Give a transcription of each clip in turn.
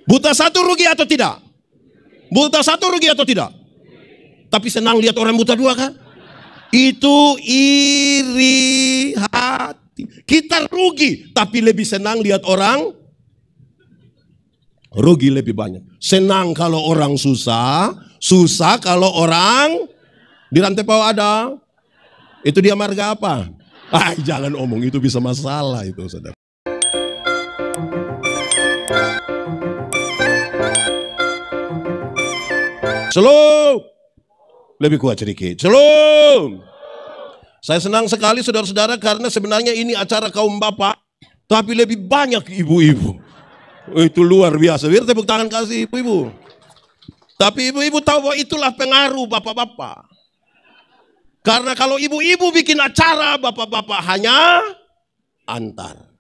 Buta satu rugi atau tidak? Buta satu rugi atau tidak? Tapi senang lihat orang buta dua kan? Itu iri hati. Kita rugi, tapi lebih senang lihat orang rugi lebih banyak. Senang kalau orang susah, susah kalau orang di rantai bawah ada. Itu dia marga apa? Jangan omong, itu bisa masalah itu, saudara. Shalom. Lebih kuat sedikit. Shalom. Saya senang sekali saudara-saudara karena sebenarnya ini acara kaum bapak, tapi lebih banyak ibu-ibu. Itu luar biasa. Biar tepuk tangan kasih ibu-ibu. Tapi ibu-ibu tahu bahwa itulah pengaruh bapak-bapak. Karena kalau ibu-ibu bikin acara, bapak-bapak hanya antar.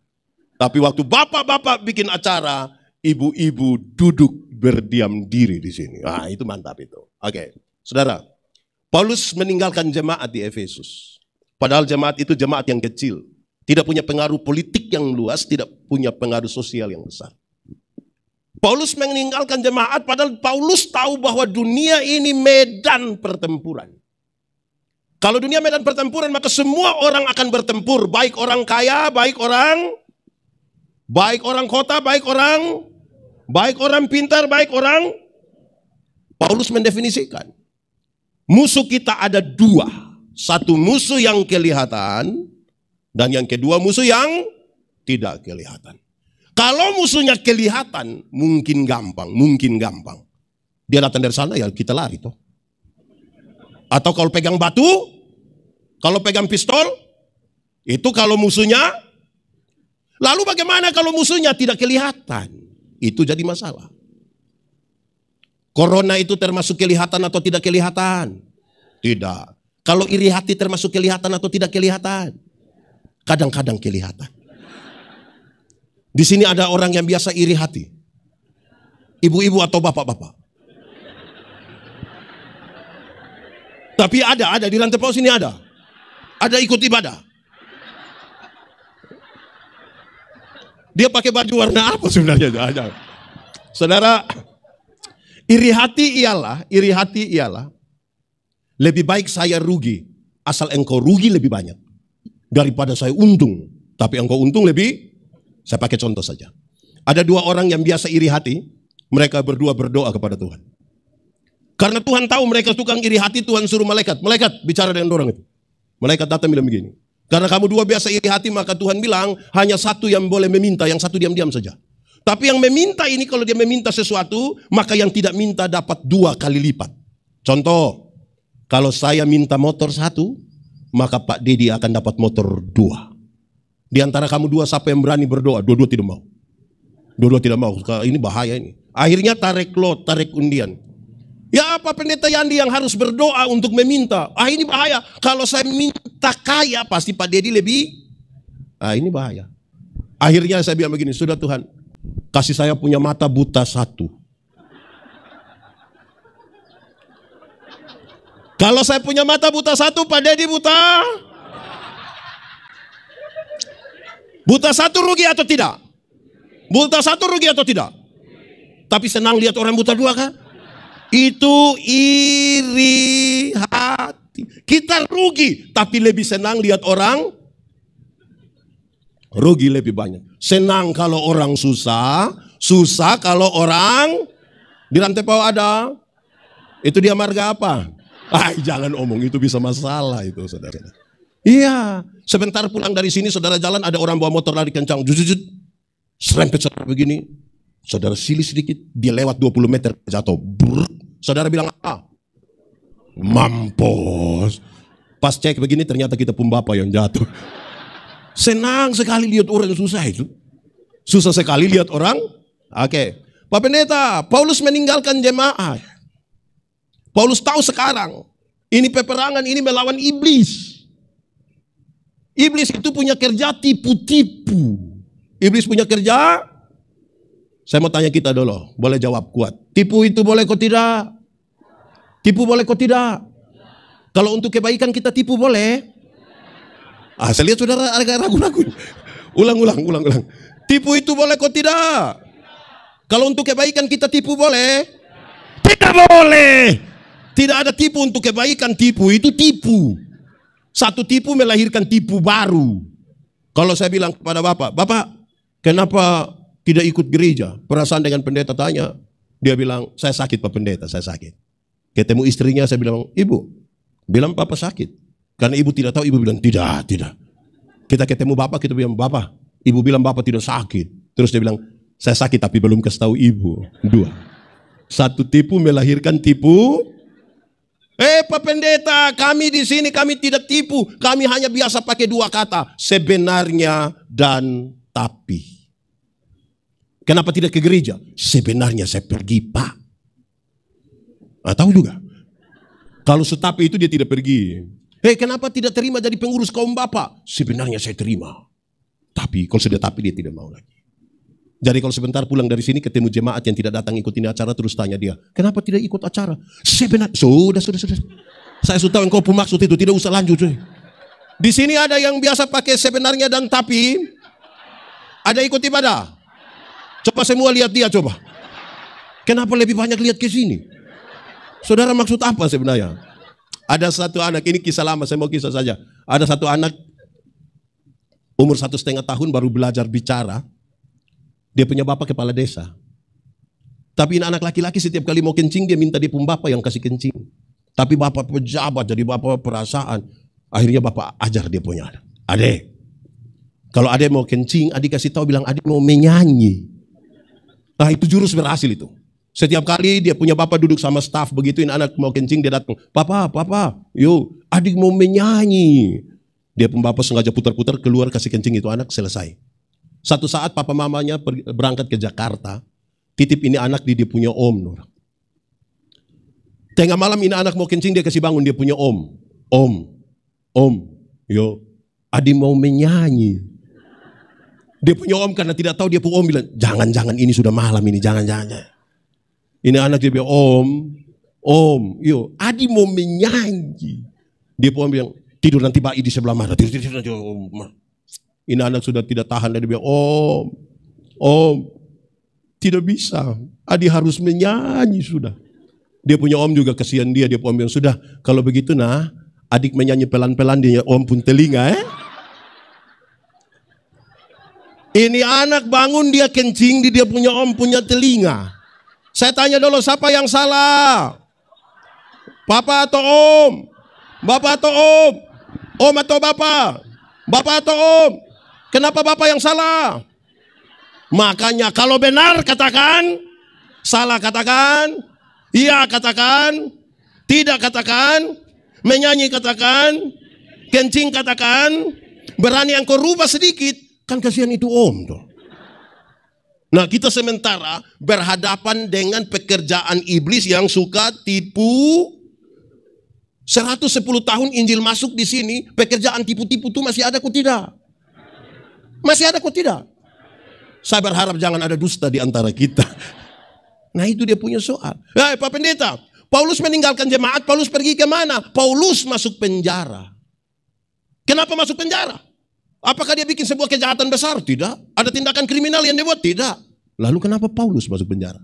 Tapi waktu bapak-bapak bikin acara, ibu-ibu duduk berdiam diri di sini. Itu mantap itu. Oke, saudara. Paulus meninggalkan jemaat di Efesus. Padahal jemaat itu jemaat yang kecil. Tidak punya pengaruh politik yang luas, tidak punya pengaruh sosial yang besar. Paulus meninggalkan jemaat padahal Paulus tahu bahwa dunia ini medan pertempuran. Kalau dunia medan pertempuran maka semua orang akan bertempur. Baik orang kaya, baik orang kota, baik orang pintar, baik orang. Paulus mendefinisikan. Musuh kita ada dua. Satu musuh yang kelihatan. Dan yang kedua musuh yang tidak kelihatan. Kalau musuhnya kelihatan, mungkin gampang. Dia datang dari sana, ya kita lari toh. Atau kalau pegang batu, kalau pegang pistol, itu kalau musuhnya. Lalu bagaimana kalau musuhnya tidak kelihatan? Itu jadi masalah. Corona itu termasuk kelihatan atau tidak kelihatan? Tidak. Kalau iri hati termasuk kelihatan atau tidak kelihatan? Kadang-kadang kelihatan. Di sini ada orang yang biasa iri hati. Ibu-ibu atau bapak-bapak. Tapi ada di lantai bawah sini ada. Ada ikut ibadah. Dia pakai baju warna apa sebenarnya? Ada. Saudara, iri hati ialah lebih baik saya rugi asal engkau rugi lebih banyak daripada saya untung. Tapi engkau untung lebih. Saya pakai contoh saja. Ada dua orang yang biasa iri hati, mereka berdua berdoa kepada Tuhan. Karena Tuhan tahu mereka tukang iri hati, Tuhan suruh malaikat bicara dengan orang itu. Malaikat datang bilang begini, karena kamu dua biasa iri hati, maka Tuhan bilang hanya satu yang boleh meminta, yang satu diam-diam saja. Tapi yang meminta ini kalau dia meminta sesuatu, maka yang tidak minta dapat 2 kali lipat. Contoh, kalau saya minta motor 1, maka Pak Dedi akan dapat motor 2. Di antara kamu dua siapa yang berani berdoa? Dua-dua tidak mau. Dua-dua tidak mau. Ini bahaya ini. Akhirnya tarik undian. Ya apa pendeta Yandi yang harus berdoa untuk meminta? Ini bahaya. Kalau saya minta kaya pasti Pak Dedi lebih. Ini bahaya. Akhirnya saya bilang begini, sudah Tuhan, kasih saya punya mata buta 1. Kalau saya punya mata buta 1, Pak Dedi buta. Buta 1 rugi atau tidak? Buta 1 rugi atau tidak? Tapi senang lihat orang buta 2 kan? Itu iri hati. Kita rugi, tapi lebih senang lihat orang rugi lebih banyak. Senang kalau orang susah, susah kalau orang di rantai bawah ada. Itu dia marga apa? Jangan omong, itu bisa masalah itu, saudara. Iya, sebentar pulang dari sini saudara jalan ada orang bawa motor lari kencang, jujut, serempet begini, saudara silih sedikit, dia lewat 20 meter jatuh, saudara bilang apa? Mampus. Pas cek begini ternyata kita pun bapak yang jatuh. Senang sekali lihat orang susah itu, susah sekali lihat orang. Oke, Pak Pendeta, Paulus meninggalkan jemaat. Paulus tahu sekarang ini peperangan ini melawan iblis. Iblis itu punya kerja tipu-tipu. Iblis punya kerja. Saya mau tanya kita dulu. Boleh jawab kuat. Tipu itu boleh kok tidak? Tipu boleh kok tidak? Kalau untuk kebaikan kita tipu boleh? Saya lihat saudara agak ragu-ragu. Ulang. Tipu itu boleh kok tidak? Kalau untuk kebaikan kita tipu boleh? Tidak boleh. Tidak ada tipu untuk kebaikan, tipu itu tipu. Satu tipu melahirkan tipu baru. Kalau saya bilang kepada Bapak, Bapak, kenapa tidak ikut gereja? Perasaan dengan pendeta tanya. Dia bilang, saya sakit Pak Pendeta, saya sakit. Ketemu istrinya, saya bilang, Ibu, bilang Papa sakit. Karena ibu tidak tahu, ibu bilang, tidak. Kita ketemu Bapak, kita bilang, Bapak, ibu bilang Bapak tidak sakit. Terus dia bilang, saya sakit tapi belum kasih tahu ibu. Dua. Satu tipu melahirkan tipu. Pak Pendeta, kami di sini kami tidak tipu. Kami hanya biasa pakai dua kata, sebenarnya dan tapi. Kenapa tidak ke gereja? Sebenarnya saya pergi, Pak. Tahu juga. Kalau setapi itu dia tidak pergi. Kenapa tidak terima jadi pengurus kaum Bapak? Sebenarnya saya terima. Tapi kalau sudah tapi dia tidak mau lagi. Jadi kalau sebentar pulang dari sini ketemu jemaat yang tidak datang ikut ini acara, terus tanya dia, kenapa tidak ikut acara? Sebenarnya sudah. Saya sudah tahu engkau maksud itu, tidak usah lanjut. Di sini ada yang biasa pakai sebenarnya dan tapi. Ada ikut ibadah. Coba semua lihat dia coba. Kenapa lebih banyak lihat ke sini? Saudara maksud apa sebenarnya? Ada satu anak, ini kisah lama, saya mau kisah saja. Ada satu anak umur 1,5 tahun baru belajar bicara. Dia punya bapak kepala desa. Tapi ini anak laki-laki setiap kali mau kencing dia minta dia pun bapak yang kasih kencing. Tapi bapak pejabat jadi bapak perasaan. Akhirnya bapak ajar dia punya anak. Adek, kalau adek mau kencing, adik kasih tahu bilang adik mau menyanyi. Nah itu jurus berhasil itu. Setiap kali dia punya bapak duduk sama staf, begitu ini anak mau kencing dia datang, papa, yuk adik mau menyanyi. Dia pun bapak sengaja putar-putar keluar kasih kencing itu anak, selesai. Satu saat papa mamanya berangkat ke Jakarta, titip ini anak di dia punya om. Tengah malam ini anak mau kencing dia kasih bangun dia punya om, yo adik mau menyanyi. Dia punya om karena tidak tahu dia punya om bilang, jangan ini sudah malam ini, jangan. Ini anak dia bilang, om, yo, Adi mau menyanyi. Dia pun bilang, tidur nanti bayi di sebelah mana. Tidur. Ini anak sudah tidak tahan. Dia bilang, om, tidak bisa. Adi harus menyanyi sudah. Dia punya om juga, kasihan dia. Dia pun bilang, sudah, kalau begitu nah, adik menyanyi pelan-pelan dia, om pun telinga. Ini anak bangun dia kencing, dia punya om punya telinga. Saya tanya dulu, siapa yang salah? Papa atau om? Bapak atau om? Om atau bapak? Bapak atau om? Kenapa bapak yang salah? Makanya kalau benar katakan, salah katakan, iya katakan, tidak katakan, menyanyi katakan, kencing katakan, berani engkau rubah sedikit, kan kasihan itu om tuh. Nah kita sementara berhadapan dengan pekerjaan iblis yang suka tipu. 110 tahun Injil masuk di sini, pekerjaan tipu-tipu itu masih ada kok tidak? Masih ada kok tidak? Saya berharap jangan ada dusta di antara kita. Nah itu dia punya soal. Pak Pendeta, Paulus meninggalkan jemaat, Paulus pergi ke mana? Paulus masuk penjara. Kenapa masuk penjara? Apakah dia bikin sebuah kejahatan besar? Tidak. Ada tindakan kriminal yang dia buat? Tidak. Lalu kenapa Paulus masuk penjara?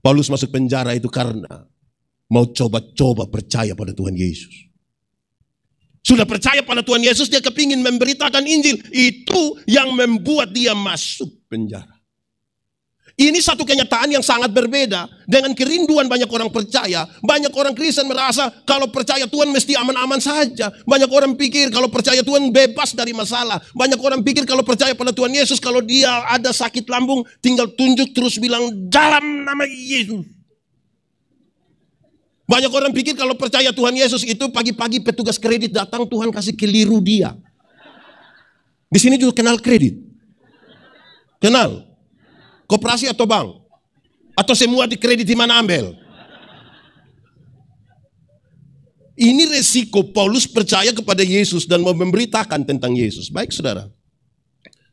Paulus masuk penjara itu karena mau coba-coba percaya pada Tuhan Yesus. Sudah percaya pada Tuhan Yesus, dia kepingin memberitakan Injil. Itu yang membuat dia masuk penjara. Ini satu kenyataan yang sangat berbeda dengan kerinduan banyak orang percaya. Banyak orang Kristen merasa kalau percaya Tuhan mesti aman-aman saja. Banyak orang pikir kalau percaya Tuhan bebas dari masalah. Banyak orang pikir kalau percaya pada Tuhan Yesus, kalau dia ada sakit lambung tinggal tunjuk terus bilang dalam nama Yesus. Banyak orang pikir kalau percaya Tuhan Yesus itu pagi-pagi petugas kredit datang, Tuhan kasih keliru dia. Di sini juga kenal kredit. Kenal. Koperasi atau bank? Atau semua di kredit di mana ambil? Ini resiko Paulus percaya kepada Yesus dan mau memberitakan tentang Yesus. Baik saudara.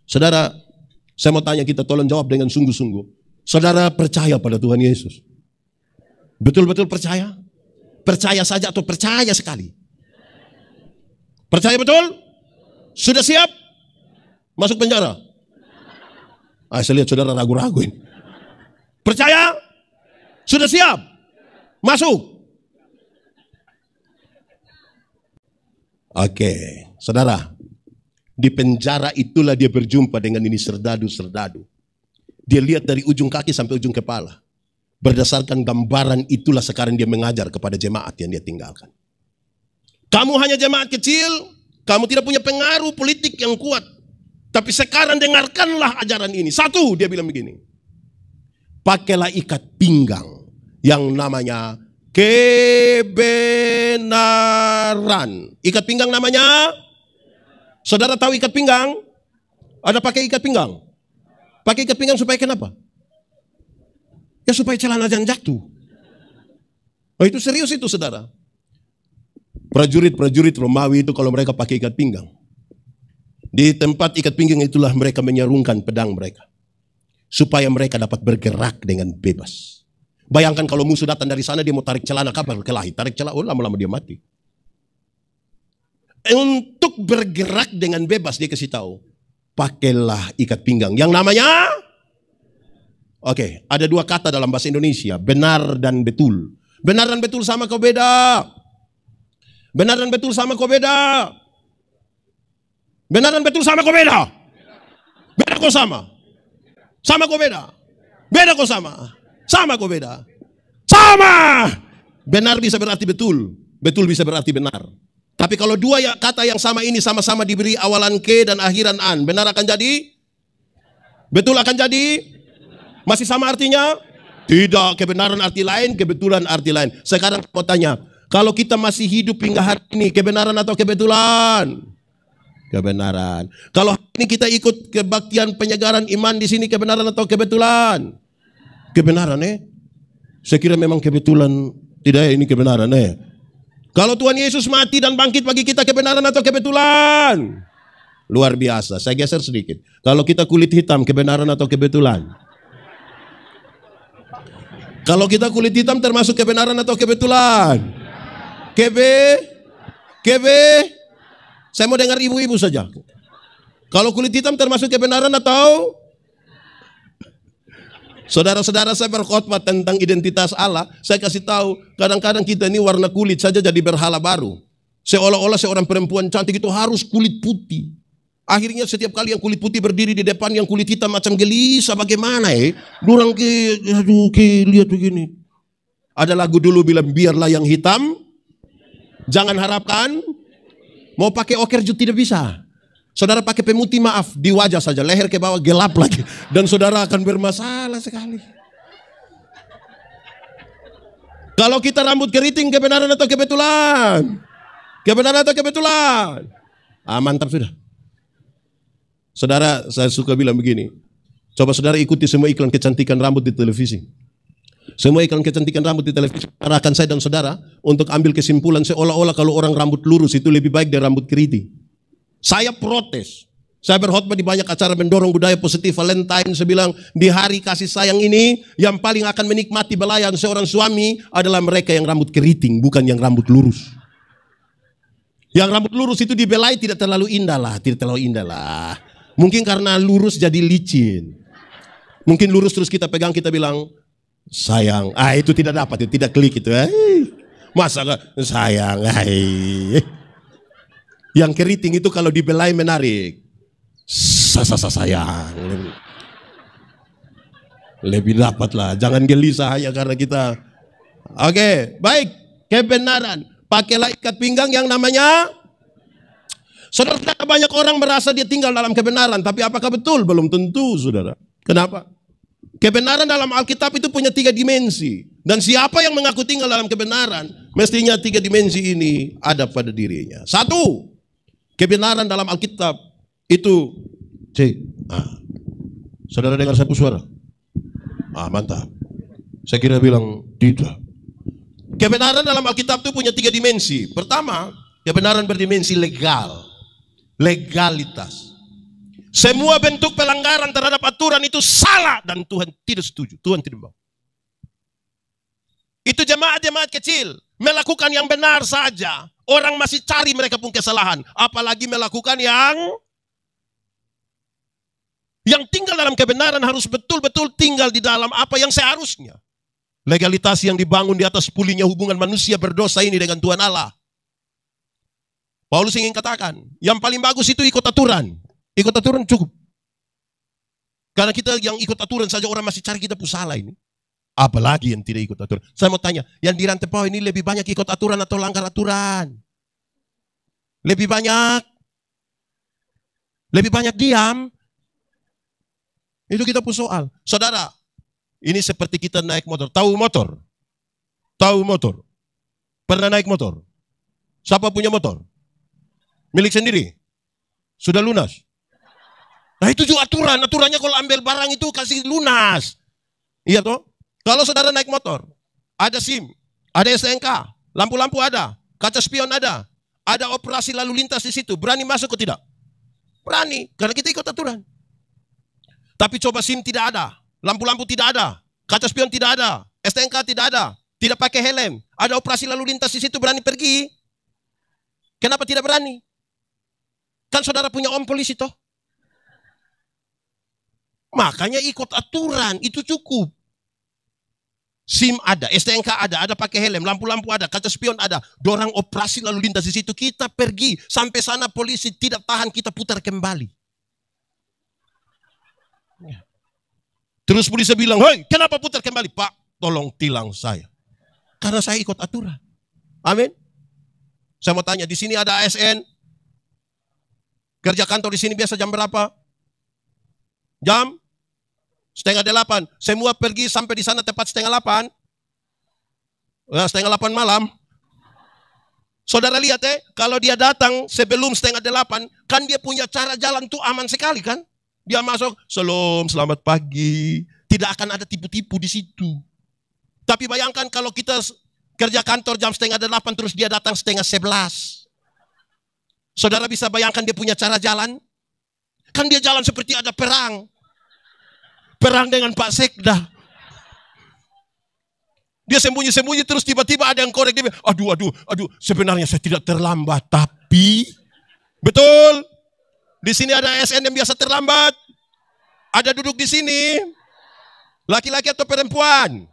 Saudara, saya mau tanya kita tolong jawab dengan sungguh-sungguh. Saudara percaya pada Tuhan Yesus? Betul-betul percaya? Percaya saja atau percaya sekali? Percaya betul? Sudah siap? Masuk penjara? Saya lihat saudara ragu-ragu ini. Percaya? Sudah siap? Masuk? Oke, saudara. Di penjara itulah dia berjumpa dengan ini serdadu-serdadu. Dia lihat dari ujung kaki sampai ujung kepala. Berdasarkan gambaran itulah sekarang dia mengajar kepada jemaat yang dia tinggalkan. Kamu hanya jemaat kecil, kamu tidak punya pengaruh politik yang kuat. Tapi sekarang dengarkanlah ajaran ini. Satu, dia bilang begini. Pakailah ikat pinggang yang namanya kebenaran. Ikat pinggang namanya? Saudara tahu ikat pinggang? Ada pakai ikat pinggang? Pakai ikat pinggang supaya kenapa? Ya supaya celana jangan jatuh. Oh, itu serius itu saudara. Prajurit-prajurit Romawi itu kalau mereka pakai ikat pinggang. Di tempat ikat pinggang itulah mereka menyarungkan pedang mereka. Supaya mereka dapat bergerak dengan bebas. Bayangkan kalau musuh datang dari sana dia mau tarik celana kabar kelahi. Tarik celana, oh lama-lama dia mati. Untuk bergerak dengan bebas dia kasih tahu. Pakailah ikat pinggang. Yang namanya? Oke, ada dua kata dalam bahasa Indonesia. Benar dan betul. Benar dan betul sama kau beda. Benar dan betul sama kau beda. Benar dan betul sama kau beda. Beda kau sama. Sama kau beda. Beda kau sama. Sama kau beda. Sama. Benar bisa berarti betul. Betul bisa berarti benar. Tapi kalau dua kata yang sama ini sama-sama diberi awalan ke dan akhiran an, benar akan jadi? Betul akan jadi? Masih sama artinya? Tidak, kebenaran arti lain, kebetulan arti lain. Sekarang mau tanya, kalau kita masih hidup hingga hari ini, kebenaran atau kebetulan? Kebenaran. Kalau hari ini kita ikut kebaktian penyegaran iman di sini, kebenaran atau kebetulan? Kebenaran Saya kira memang kebetulan, tidak ini kebenaran Kalau Tuhan Yesus mati dan bangkit bagi kita kebenaran atau kebetulan? Luar biasa. Saya geser sedikit. Kalau kita kulit hitam kebenaran atau kebetulan? Kalau kita kulit hitam termasuk kebenaran atau kebetulan? Saya mau dengar ibu-ibu saja. Kalau kulit hitam termasuk kebenaran atau? Saudara-saudara saya berkhotbah tentang identitas Allah. Saya kasih tahu, kadang-kadang kita ini warna kulit saja jadi berhala baru. Seolah-olah seorang perempuan cantik itu harus kulit putih. Akhirnya setiap kali yang kulit putih berdiri di depan yang kulit hitam macam gelisah bagaimana Durang lihat begini. Ada lagu dulu bilang biarlah yang hitam. Jangan harapkan. Mau pakai oker juga tidak bisa. Saudara pakai pemutih maaf di wajah saja, leher ke bawah gelap lagi. Dan saudara akan bermasalah sekali. Kalau kita rambut keriting kebenaran atau kebetulan? Kebenaran atau kebetulan? Mantap sudah. Saudara, saya suka bilang begini. Coba saudara ikuti semua iklan kecantikan rambut di televisi. Semua iklan kecantikan rambut di televisi. Arahkan saya dan saudara untuk ambil kesimpulan seolah-olah kalau orang rambut lurus itu lebih baik dari rambut keriting. Saya protes. Saya berkhotbah di banyak acara mendorong budaya positif Valentine. Saya bilang di hari kasih sayang ini yang paling akan menikmati belayan seorang suami adalah mereka yang rambut keriting, bukan yang rambut lurus. Yang rambut lurus itu dibelai tidak terlalu indah lah. Mungkin karena lurus jadi licin. Mungkin lurus terus kita pegang kita bilang sayang. Itu tidak dapat, itu tidak klik itu. Masa sayang. Yang keriting itu kalau dibelai menarik. Sayang. Lebih dapat lah. Jangan gelisah hanya karena kita. Oke, baik. Kebenaran. Pakailah ikat pinggang yang namanya. Saudara, banyak orang merasa dia tinggal dalam kebenaran. Tapi apakah betul? Belum tentu, saudara. Kenapa? Kebenaran dalam Alkitab itu punya 3 dimensi. Dan siapa yang mengaku tinggal dalam kebenaran, mestinya 3 dimensi ini ada pada dirinya. 1. Kebenaran dalam Alkitab itu saudara dengar saya suara? Mantap. Saya kira bilang tidak. Kebenaran dalam Alkitab itu punya 3 dimensi. Pertama, kebenaran berdimensi legal. Legalitas. Semua bentuk pelanggaran terhadap aturan itu salah dan Tuhan tidak setuju. Tuhan tidak mau. Itu jemaat-jemaat kecil melakukan yang benar saja. Orang masih cari mereka pun kesalahan. Apalagi melakukan yang Yang tinggal dalam kebenaran harus betul-betul tinggal di dalam apa yang seharusnya. Legalitas yang dibangun di atas pulihnya hubungan manusia berdosa ini dengan Tuhan Allah. Paulus ingin katakan, yang paling bagus itu ikut aturan. Ikut aturan cukup. Karena kita yang ikut aturan saja orang masih cari kita salah ini. Apalagi yang tidak ikut aturan. Saya mau tanya, yang di Rantepau ini lebih banyak ikut aturan atau langgar aturan? Lebih banyak diam. Itu kita pun soal. Saudara, ini seperti kita naik motor. Tahu motor? Tahu motor? Pernah naik motor? Siapa punya motor? Milik sendiri? Sudah lunas? Nah itu juga aturan. Aturannya kalau ambil barang itu kasih lunas. Iya toh? Kalau saudara naik motor, ada SIM, ada STNK, lampu-lampu ada, kaca spion ada operasi lalu lintas di situ. Berani masuk atau tidak? Berani, karena kita ikut aturan. Tapi coba SIM tidak ada, lampu-lampu tidak ada, kaca spion tidak ada, STNK tidak ada, tidak pakai helm, ada operasi lalu lintas di situ, berani pergi? Kenapa tidak berani? Kan saudara punya om polisi toh? Makanya ikut aturan, itu cukup. SIM ada, STNK ada pakai helm, lampu-lampu ada, kaca spion ada, dorang operasi lalu lintas di situ, kita pergi sampai sana polisi tidak tahan, kita putar kembali. Terus polisi bilang, "Hei, kenapa putar kembali?" "Pak, tolong tilang saya." Karena saya ikut aturan. Amin. Saya mau tanya, di sini ada ASN? Kerja kantor di sini biasa jam berapa? Jam 7:30. Semua pergi sampai di sana tepat 7:30. 7:30 malam. Saudara lihat kalau dia datang sebelum 7:30, kan dia punya cara jalan tuh aman sekali kan? Dia masuk, "Shalom, selamat pagi." Tidak akan ada tipu-tipu di situ. Tapi bayangkan kalau kita kerja kantor jam 7:30 terus dia datang 10:30. Saudara bisa bayangkan dia punya cara jalan? Kan dia jalan seperti ada perang. Perang dengan Pak Sekda. Dia sembunyi-sembunyi terus tiba-tiba ada yang korek dia. Aduh, sebenarnya saya tidak terlambat, tapi betul. Di sini ada ASN yang biasa terlambat. Ada duduk di sini. Laki-laki atau perempuan?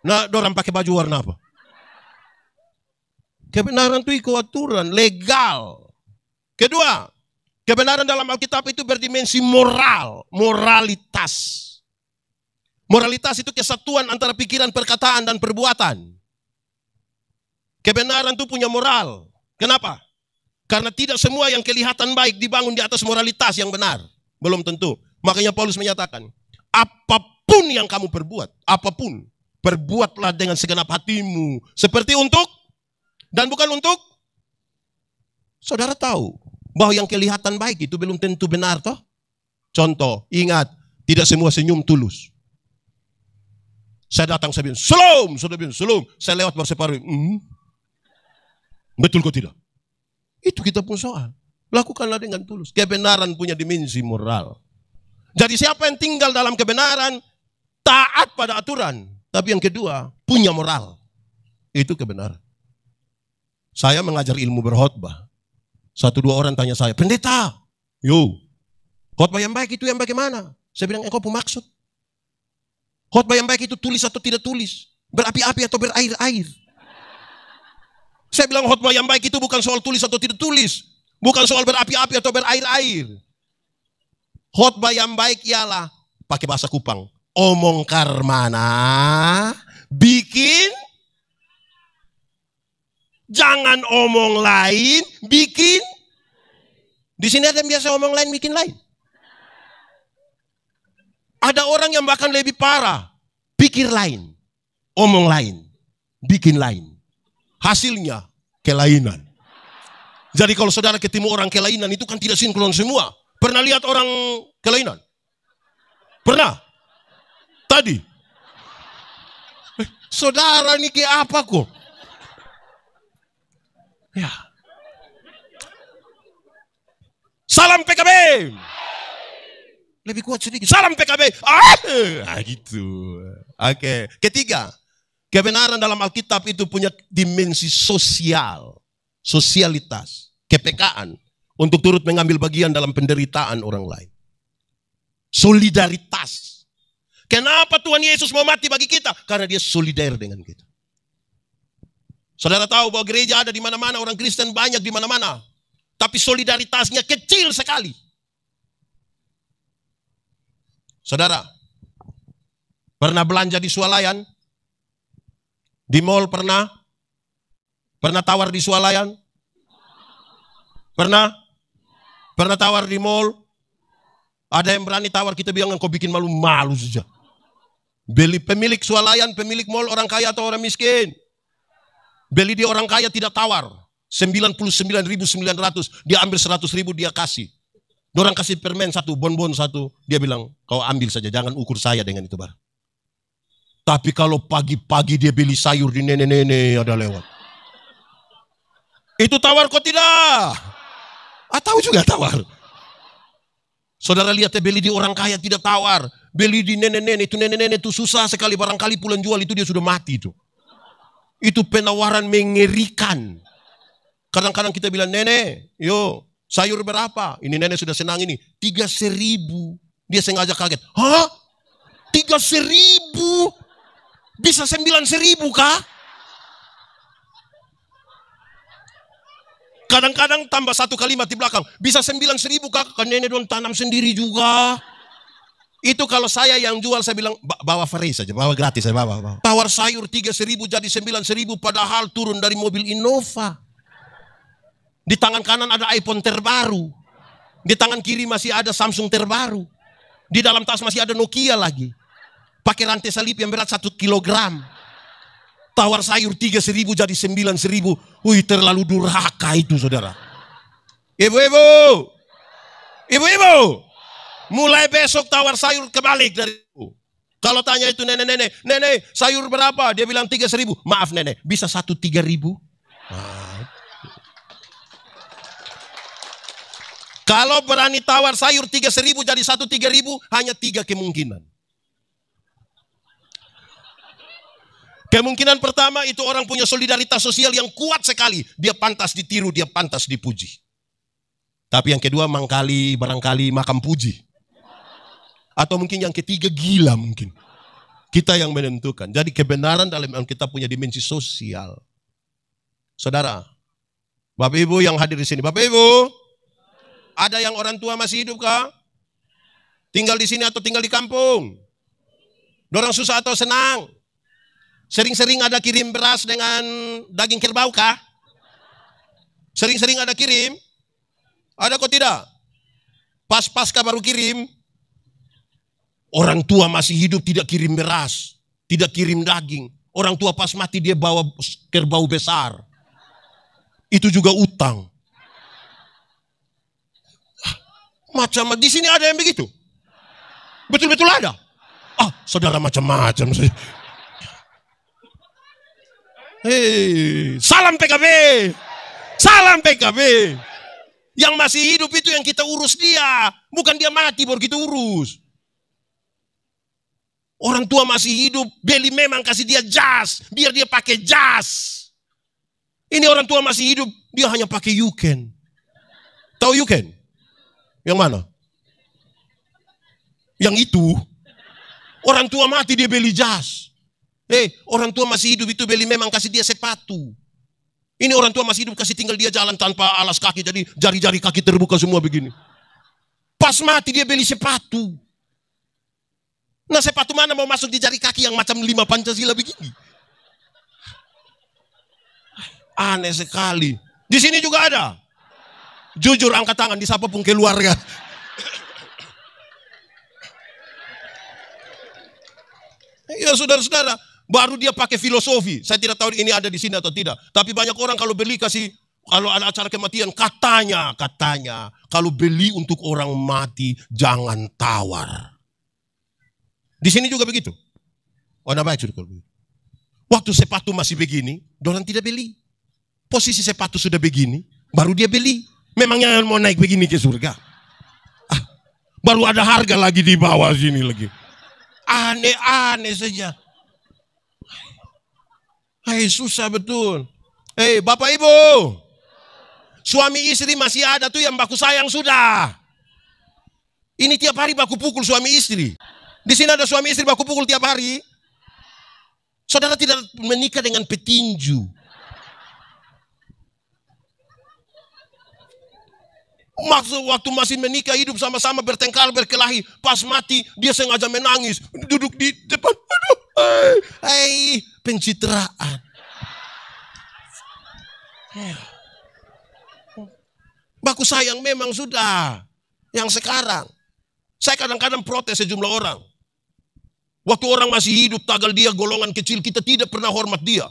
Nah, dorang pakai baju warna apa? Kebenaran itu ikut aturan, legal. Kedua, kebenaran dalam Alkitab itu berdimensi moral, moralitas. Moralitas itu kesatuan antara pikiran, perkataan, dan perbuatan. Kebenaran itu punya moral. Kenapa? Karena tidak semua yang kelihatan baik dibangun di atas moralitas yang benar. Belum tentu. Makanya Paulus menyatakan, apapun yang kamu perbuat, apapun, perbuatlah dengan segenap hatimu. Seperti untuk, dan bukan untuk. Saudara tahu bahwa yang kelihatan baik itu belum tentu benar toh? Contoh, ingat, tidak semua senyum tulus. Saya datang, saya bilang, "Shalom," sudah bilang, "Shalom." Saya lewat baru separuh. Betul kok tidak? Itu kita pun soal. Lakukanlah dengan tulus. Kebenaran punya dimensi moral. Jadi siapa yang tinggal dalam kebenaran, taat pada aturan. Tapi yang kedua, punya moral. Itu kebenaran. Saya mengajar ilmu berkhotbah. 1-2 orang tanya saya, "Pendeta, khotbah yang baik itu yang bagaimana?" Saya bilang, "Engkau pemaksud. Khotbah yang baik itu tulis atau tidak tulis? Berapi-api atau berair-air?" Saya bilang khotbah yang baik itu bukan soal tulis atau tidak tulis. Bukan soal berapi-api atau berair-air. Khotbah yang baik ialah, pakai bahasa Kupang, omong karmana, bikin, jangan omong lain, bikin. Di sini ada yang biasa omong lain, bikin lain. Ada orang yang bahkan lebih parah, pikir lain, omong lain, bikin lain. Hasilnya kelainan. Jadi kalau saudara ketemu orang kelainan itu kan tidak sinkron semua. Pernah lihat orang kelainan? Pernah? Tadi? Saudara ini kayak apa kok? Ya. Salam PKB. Lebih kuat sedikit. Salam PKB. Gitu. Oke. Ketiga, kebenaran dalam Alkitab itu punya dimensi sosial, sosialitas, kepekaan untuk turut mengambil bagian dalam penderitaan orang lain. Solidaritas. Kenapa Tuhan Yesus mau mati bagi kita? Karena dia solider dengan kita. Saudara tahu bahwa gereja ada di mana-mana, orang Kristen banyak di mana-mana. Tapi solidaritasnya kecil sekali. Saudara, pernah belanja di swalayan? Di mall pernah? Pernah tawar di swalayan? Pernah? Pernah tawar di mall? Ada yang berani tawar, kita bilang engkau bikin malu-malu saja. Beli pemilik swalayan, pemilik mall orang kaya atau orang miskin? Beli dia orang kaya tidak tawar. 99.900, dia ambil 100.000 dia kasih. Orang kasih permen satu, bonbon satu, dia bilang kau ambil saja, jangan ukur saya dengan itu barang. Tapi kalau pagi-pagi dia beli sayur di nenek-nenek ada lewat. Itu tawar kok tidak? Tahu juga tawar. Saudara lihat beli di orang kaya tidak tawar. Beli di nenek-nenek itu susah sekali. Barangkali pulang jual itu dia sudah mati itu. Itu penawaran mengerikan. Kadang-kadang kita bilang, nenek, yo sayur berapa? Ini nenek sudah senang ini. 3.000. Dia sengaja kaget. Hah? 3.000? Bisa 9.000 kah? Kadang-kadang tambah satu kalimat di belakang. Bisa 9.000 kah? Kan nenek don tanam sendiri juga. Itu kalau saya yang jual, saya bilang, bawa free saja, bawa gratis saja, bawa. Tawar sayur 3.000 jadi 9.000, padahal turun dari mobil Innova. Di tangan kanan ada iPhone terbaru. Di tangan kiri masih ada Samsung terbaru. Di dalam tas masih ada Nokia lagi. Pakai rantai salib yang berat 1 kilogram. Tawar sayur 3.000 jadi 9.000. Wih, terlalu durhaka itu, saudara. Ibu-ibu. Ibu-ibu. Mulai besok tawar sayur kebalik dari ibu. Kalau tanya itu nenek-nenek, nenek sayur berapa? Dia bilang 3.000. Maaf nenek, bisa 3.000? Kalau berani tawar sayur 3.000 jadi 3.000, hanya 3 kemungkinan. Kemungkinan pertama itu orang punya solidaritas sosial yang kuat sekali. Dia pantas ditiru, dia pantas dipuji. Tapi yang kedua barangkali makan puji. Atau mungkin yang ketiga gila mungkin. Kita yang menentukan. Jadi kebenaran dalam kita punya dimensi sosial. Saudara, Bapak Ibu yang hadir di sini. Bapak Ibu, ada yang orang tua masih hidup kah? Tinggal di sini atau tinggal di kampung? Dorang susah atau senang? Sering-sering ada kirim beras dengan daging kerbau kah? Sering-sering ada kirim? Ada kok tidak? Pas-pasca baru kirim. Orang tua masih hidup tidak kirim beras, tidak kirim daging. Orang tua pas mati dia bawa kerbau besar. Itu juga utang. Macam di sini ada yang begitu? Betul-betul ada? Saudara macam-macam. Hei, salam PKB. Salam PKB. Yang masih hidup itu yang kita urus dia. Bukan dia mati baru kita urus. Orang tua masih hidup, beli memang kasih dia jas. Biar dia pakai jas. Ini orang tua masih hidup, dia hanya pakai Yuken. Tahu Yuken? Yang mana? Yang itu. Orang tua mati dia beli jas. Orang tua masih hidup itu beli memang kasih dia sepatu. Ini orang tua masih hidup kasih tinggal dia jalan tanpa alas kaki. Jadi jari-jari kaki terbuka semua begini. Pas mati dia beli sepatu. Nah sepatu mana mau masuk di jari kaki yang macam 5 Pancasila begini? Aneh sekali. Di sini juga ada. Jujur angkat tangan di siapapun keluarga. Ya saudara-saudara. Baru dia pakai filosofi. Saya tidak tahu ini ada di sini atau tidak. Tapi banyak orang kalau beli kalau ada acara kematian, katanya, kalau beli untuk orang mati, jangan tawar. Di sini juga begitu. Nah baik sudah kalau begitu. Waktu sepatu masih begini, orang tidak beli. Posisi sepatu sudah begini, baru dia beli. Memangnya mau naik begini ke surga? Baru ada harga lagi di bawah sini lagi. Aneh-aneh saja. Susah betul. Bapak Ibu. Suami istri masih ada tuh yang baku sayang sudah. Ini tiap hari baku pukul suami istri. Di sini ada suami istri baku pukul tiap hari. Saudara tidak menikah dengan petinju. Maksud waktu masih menikah hidup sama-sama bertengkar berkelahi. Pas mati dia sengaja menangis. Duduk di depan. Aduh, pencitraan. Baku sayang memang sudah. Yang sekarang. Saya kadang-kadang protes sejumlah orang. Waktu orang masih hidup, tagal dia golongan kecil, kita tidak pernah hormat dia.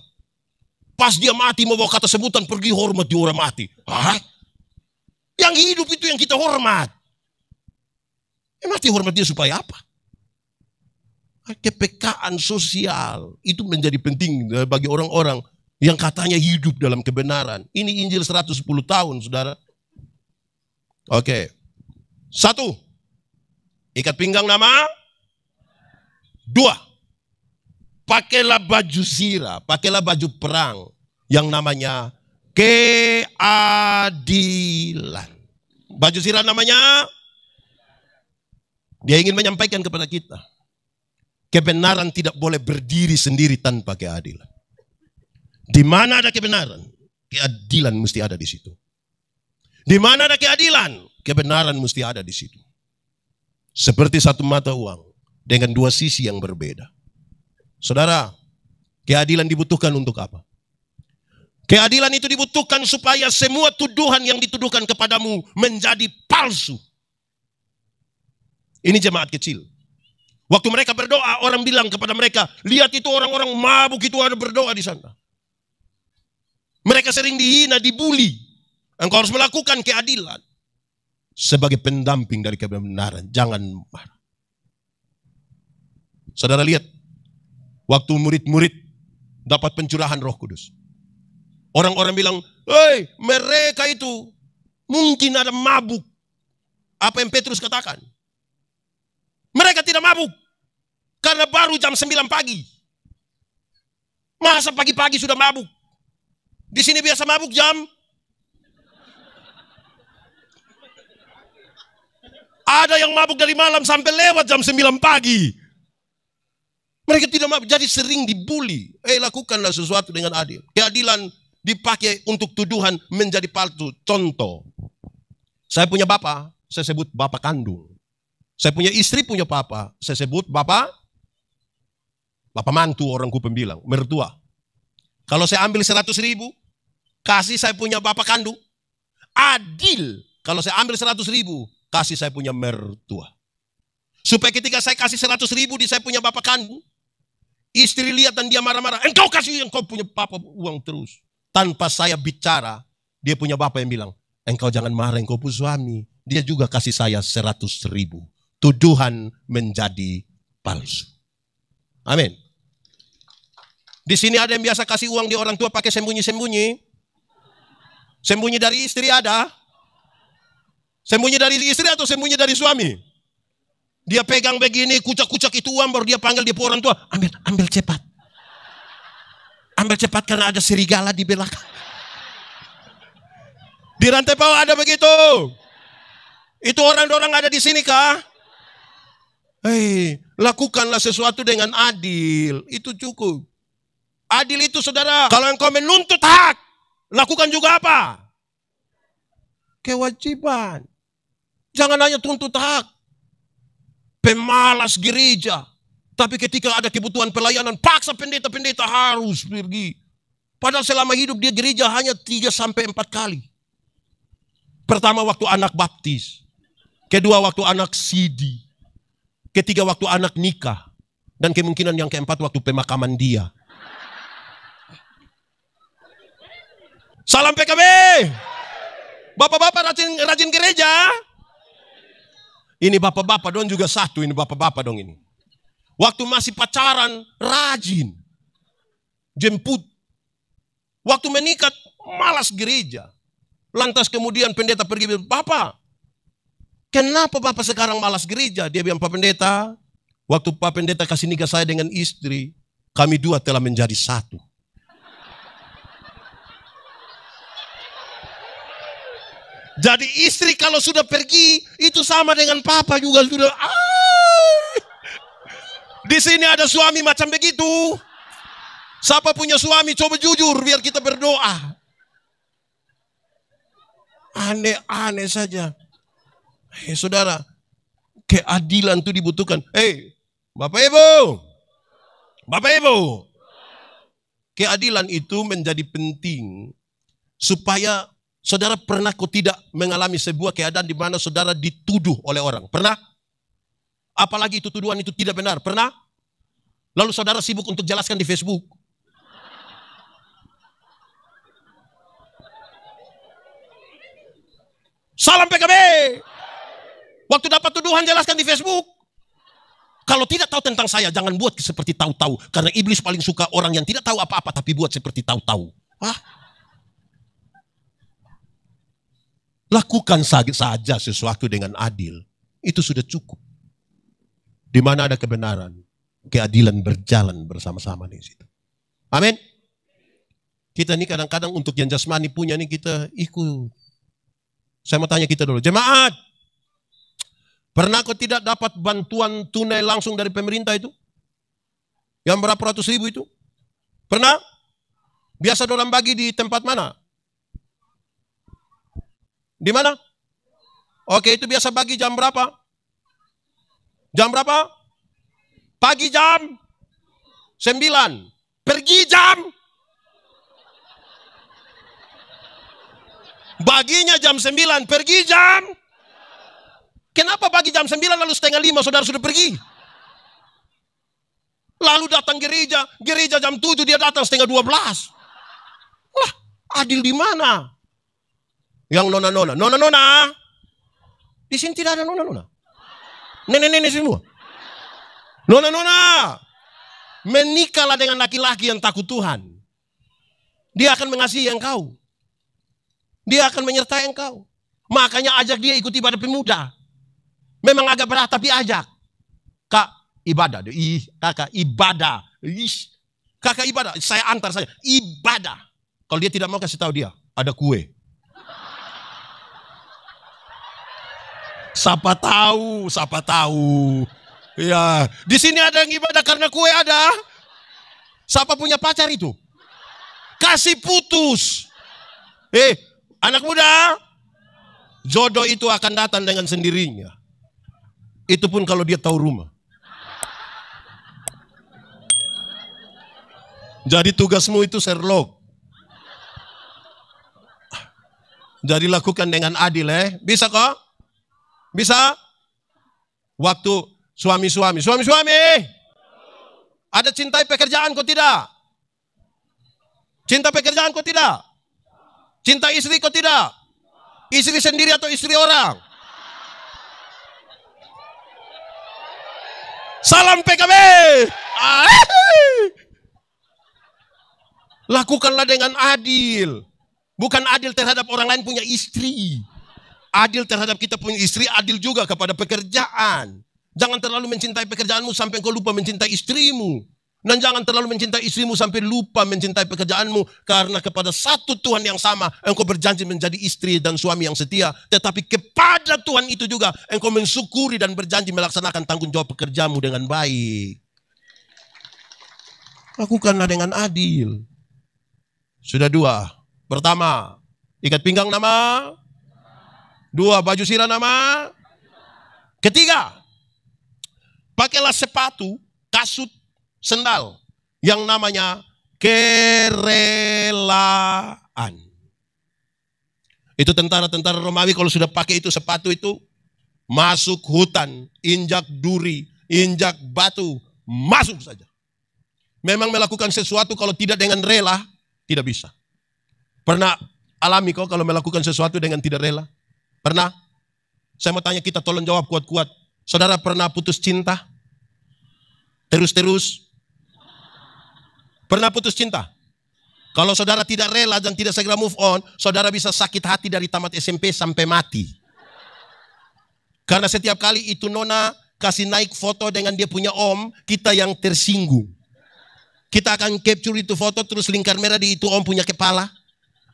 Pas dia mati, mau bawa kata sebutan, pergi hormat di orang mati. Hah? Yang hidup itu yang kita hormat. Mati hormat dia supaya apa? Kepekaan sosial, itu menjadi penting bagi orang-orang yang katanya hidup dalam kebenaran. Ini Injil 110 tahun, saudara. Oke. 1. Ikat pinggang nama. 2. Pakailah baju sirah, pakailah baju perang yang namanya keadilan. Baju sirah namanya, dia ingin menyampaikan kepada kita, kebenaran tidak boleh berdiri sendiri tanpa keadilan. Di mana ada kebenaran, keadilan mesti ada di situ. Di mana ada keadilan, kebenaran mesti ada di situ. Seperti satu mata uang dengan dua sisi yang berbeda. Saudara, keadilan dibutuhkan untuk apa? Keadilan itu dibutuhkan supaya semua tuduhan yang dituduhkan kepadamu menjadi palsu. Ini jemaat kecil. Waktu mereka berdoa, orang bilang kepada mereka, lihat itu orang-orang mabuk itu ada berdoa di sana. Mereka sering dihina, dibuli. Engkau harus melakukan keadilan. Sebagai pendamping dari kebenaran, jangan marah. Saudara lihat, waktu murid-murid dapat pencurahan Roh Kudus. Orang-orang bilang, hei, mereka itu mungkin ada mabuk. Apa yang Petrus katakan? Mereka tidak mabuk. Karena baru jam 9 pagi. Masa pagi-pagi sudah mabuk? Di sini biasa mabuk jam. Ada yang mabuk dari malam sampai lewat jam 9 pagi. Mereka tidak mabuk, jadi sering dibully. Lakukanlah sesuatu dengan adil. Keadilan dipakai untuk tuduhan menjadi palsu. Contoh, saya punya bapak, saya sebut bapak kandung. Saya punya istri punya papa, saya sebut bapak mantu, orangku pembilang, mertua. Kalau saya ambil 100.000, kasih saya punya bapak kandung, adil. Kalau saya ambil 100.000, kasih saya punya mertua. Supaya ketika saya kasih 100.000 di saya punya bapak kandung, istri lihat dan dia marah-marah, engkau kasih yang kau punya papa uang terus. Tanpa saya bicara, dia punya bapak yang bilang, engkau jangan marah, engkau punya suami. Dia juga kasih saya 100.000. Tuduhan menjadi palsu. Amin. Di sini ada yang biasa kasih uang di orang tua pakai sembunyi-sembunyi. Sembunyi dari istri ada. Sembunyi dari istri atau sembunyi dari suami? Dia pegang begini, kucak-kucak itu uang, baru dia panggil dia orang tua. Ambil cepat. Ambil cepat karena ada serigala di belakang. Di rantai bawah ada begitu. Itu orang-orang ada di sini kah? Lakukanlah sesuatu dengan adil. Itu cukup. Adil itu saudara, kalau engkau menuntut hak, lakukan juga apa? Kewajiban. Jangan hanya tuntut hak. Pemalas gereja. Tapi ketika ada kebutuhan pelayanan, paksa pendeta-pendeta harus pergi. Padahal selama hidup dia gereja hanya 3-4 kali. Pertama waktu anak baptis. Kedua waktu anak sidi. Ketiga waktu anak nikah. Dan kemungkinan yang keempat waktu pemakaman dia. Salam PKB. Bapak-bapak rajin gereja. Ini bapak-bapak dong juga satu. Ini bapak-bapak dong ini. Waktu masih pacaran, rajin. Jemput. Waktu menikah, malas gereja. Lantas kemudian pendeta pergi bilang, Bapak, kenapa Bapak sekarang malas gereja? Dia bilang, Pak Pendeta, waktu Pak Pendeta kasih nikah saya dengan istri, kami dua telah menjadi satu. Jadi istri kalau sudah pergi, itu sama dengan papa juga sudah. Di sini ada suami macam begitu. Siapa punya suami, coba jujur biar kita berdoa. Aneh-aneh saja. Saudara, keadilan itu dibutuhkan. Bapak Ibu, keadilan itu menjadi penting supaya saudara pernah tidak mengalami sebuah keadaan di mana saudara dituduh oleh orang. Pernah? Apalagi itu tuduhan itu tidak benar. Pernah? Lalu saudara sibuk untuk jelaskan di Facebook. Salam PKB. Waktu dapat tuduhan jelaskan di Facebook. Kalau tidak tahu tentang saya, jangan buat seperti tahu-tahu. Karena iblis paling suka orang yang tidak tahu apa-apa tapi buat seperti tahu-tahu. Lakukan saja sesuatu dengan adil. Itu sudah cukup. Di mana ada kebenaran, keadilan berjalan bersama-sama di situ. Amin. Kita ini kadang-kadang untuk yang jasmani punya ini kita ikut. Saya mau tanya kita dulu, jemaat. Pernah kau tidak dapat bantuan tunai langsung dari pemerintah itu? Yang berapa ratus ribu itu? Pernah? Biasa dorang bagi di tempat mana? Di mana? Oke, itu biasa bagi jam berapa? Jam berapa? Pagi jam 9. Pergi jam. Baginya jam 9, pergi jam. Kenapa bagi jam 9 lalu 4:30 saudara sudah pergi? Lalu datang gereja jam 7 dia datang 11:30. Lah, adil di mana? Yang nona-nona. Di sini tidak ada nona-nona. Nenek-nenek semua. Nona-nona. Menikahlah dengan laki-laki yang takut Tuhan. Dia akan mengasihi engkau. Dia akan menyertai engkau. Makanya ajak dia ikut ibadah pemuda. Memang agak berat tapi ajak. Kak, ibadah. Kakak, ibadah. Kakak, ibadah. Saya antar saja. Ibadah. Kalau dia tidak mau, kasih tahu dia. Ada kue. Siapa tahu. Ya, di sini ada yang ibadah karena kue ada. Siapa punya pacar itu? Kasih putus. Anak muda, jodoh itu akan datang dengan sendirinya. Itu pun kalau dia tahu rumah. Jadi tugasmu itu Sherlock. Jadi lakukan dengan adil. Bisa kok? Bisa? Waktu suami-suami. Ada cintai pekerjaan kok tidak? Cinta pekerjaan kok tidak? Cinta istri kok tidak? Istri sendiri atau istri orang? Salam PKB. Lakukanlah dengan adil. Bukan adil terhadap orang lain punya istri. Adil terhadap kita punya istri, adil juga kepada pekerjaan. Jangan terlalu mencintai pekerjaanmu sampai kau lupa mencintai istrimu. Dan jangan terlalu mencintai istrimu sampai lupa mencintai pekerjaanmu. Karena kepada satu Tuhan yang sama, engkau berjanji menjadi istri dan suami yang setia. Tetapi kepada Tuhan itu juga, engkau mensyukuri dan berjanji melaksanakan tanggung jawab pekerjamu dengan baik. Lakukanlah dengan adil. Sudah 2. Pertama, ikat pinggang nama. 2, baju sirah nama. Ketiga, pakailah sepatu, kasut, sendal yang namanya kerelaan. Itu tentara-tentara Romawi kalau sudah pakai itu sepatu itu masuk hutan, injak duri, injak batu, masuk saja. Memang melakukan sesuatu kalau tidak dengan rela tidak bisa. Pernah alami kok kalau melakukan sesuatu dengan tidak rela? Pernah? Saya mau tanya kita tolong jawab kuat-kuat. Saudara pernah putus cinta? Terus-terus? Pernah putus cinta? Kalau saudara tidak rela dan tidak segera move on, saudara bisa sakit hati dari tamat SMP sampai mati. Karena setiap kali itu nona kasih naik foto dengan dia punya om, kita yang tersinggung. Kita akan capture itu foto terus lingkar merah di itu om punya kepala.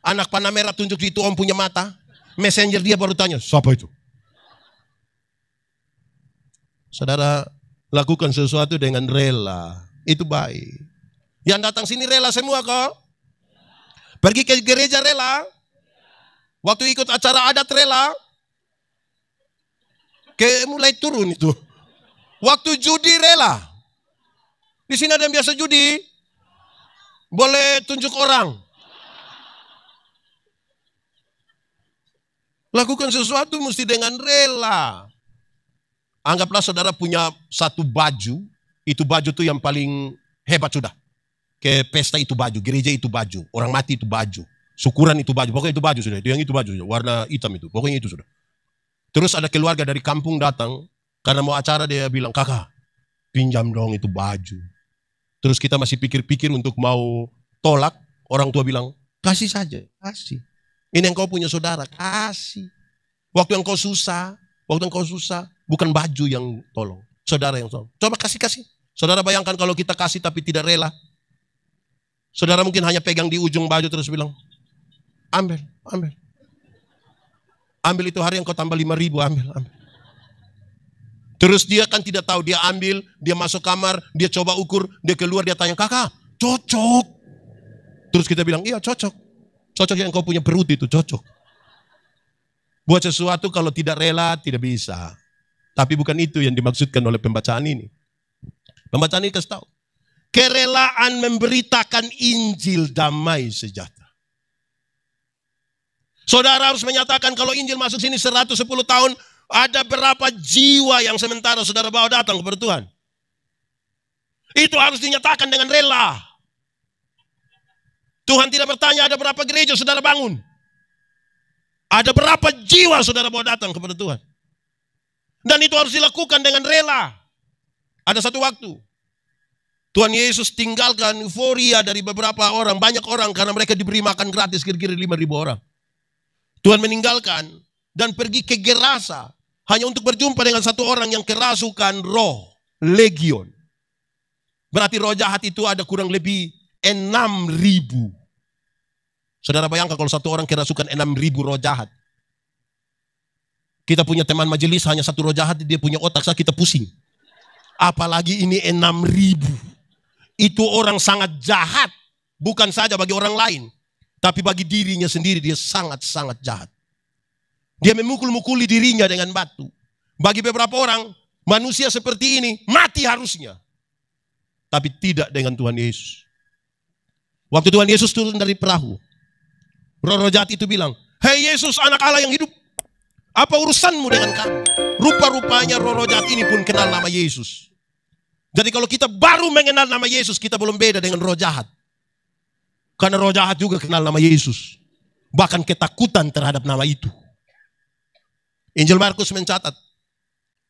Anak panah merah tunjuk di itu om punya mata. Messenger dia baru tanya, siapa itu? Saudara, lakukan sesuatu dengan rela. Itu baik. Yang datang sini rela semua kok. Pergi ke gereja rela. Waktu ikut acara adat rela. Mulai turun itu. Waktu judi rela. Di sini ada yang biasa judi. Boleh tunjuk orang. Lakukan sesuatu mesti dengan rela. Anggaplah saudara punya satu baju. Itu baju tuh yang paling hebat sudah. Ke pesta itu baju, gereja itu baju, orang mati itu baju, syukuran itu baju, pokoknya itu baju sudah. Yang itu baju, warna hitam itu, pokoknya itu sudah. Terus ada keluarga dari kampung datang, karena mau acara dia bilang, kakak, pinjam dong itu baju. Terus kita masih pikir-pikir untuk mau tolak, orang tua bilang, kasih saja, kasih. Ini yang kau punya saudara, kasih. Waktu yang kau susah, bukan baju yang tolong, saudara yang tolong. Coba kasih. Saudara bayangkan kalau kita kasih tapi tidak rela. Saudara mungkin hanya pegang di ujung baju terus bilang, ambil. Ambil itu hari yang kau tambah 5.000, ambil. Terus dia kan tidak tahu, dia ambil, dia masuk kamar, dia coba ukur, dia keluar, dia tanya, kakak, cocok. Terus kita bilang, iya cocok. Cocok yang kau punya perut itu, cocok. Buat sesuatu kalau tidak rela, tidak bisa. Tapi bukan itu yang dimaksudkan oleh pembacaan ini. Pembacaan ini kasih tahu. Kerelaan memberitakan Injil damai sejahtera. Saudara harus menyatakan kalau Injil masuk sini 110 tahun, ada berapa jiwa yang sementara saudara bawa datang kepada Tuhan. Itu harus dinyatakan dengan rela. Tuhan tidak bertanya ada berapa gereja saudara bangun. Ada berapa jiwa saudara bawa datang kepada Tuhan. Dan itu harus dilakukan dengan rela. Ada satu waktu, Tuhan Yesus tinggalkan euforia dari beberapa orang, banyak orang, karena mereka diberi makan gratis kira-kira 5.000 orang. Tuhan meninggalkan dan pergi ke Gerasa hanya untuk berjumpa dengan satu orang yang kerasukan roh, legion. Berarti roh jahat itu ada kurang lebih 6.000. Saudara bayangkan kalau satu orang kerasukan 6.000 roh jahat. Kita punya teman majelis hanya satu roh jahat, dia punya otak sakit, kita pusing. Apalagi ini 6.000. Itu orang sangat jahat. Bukan saja bagi orang lain. Tapi bagi dirinya sendiri dia sangat-sangat jahat. Dia memukul-mukuli dirinya dengan batu. Bagi beberapa orang, manusia seperti ini mati harusnya. Tapi tidak dengan Tuhan Yesus. Waktu Tuhan Yesus turun dari perahu, roh-roh jahat itu bilang, hei Yesus anak Allah yang hidup, apa urusanmu dengan kami? Rupa-rupanya roh-roh jahat ini pun kenal nama Yesus. Jadi kalau kita baru mengenal nama Yesus, kita belum beda dengan roh jahat. Karena roh jahat juga kenal nama Yesus. Bahkan ketakutan terhadap nama itu. Injil Markus mencatat,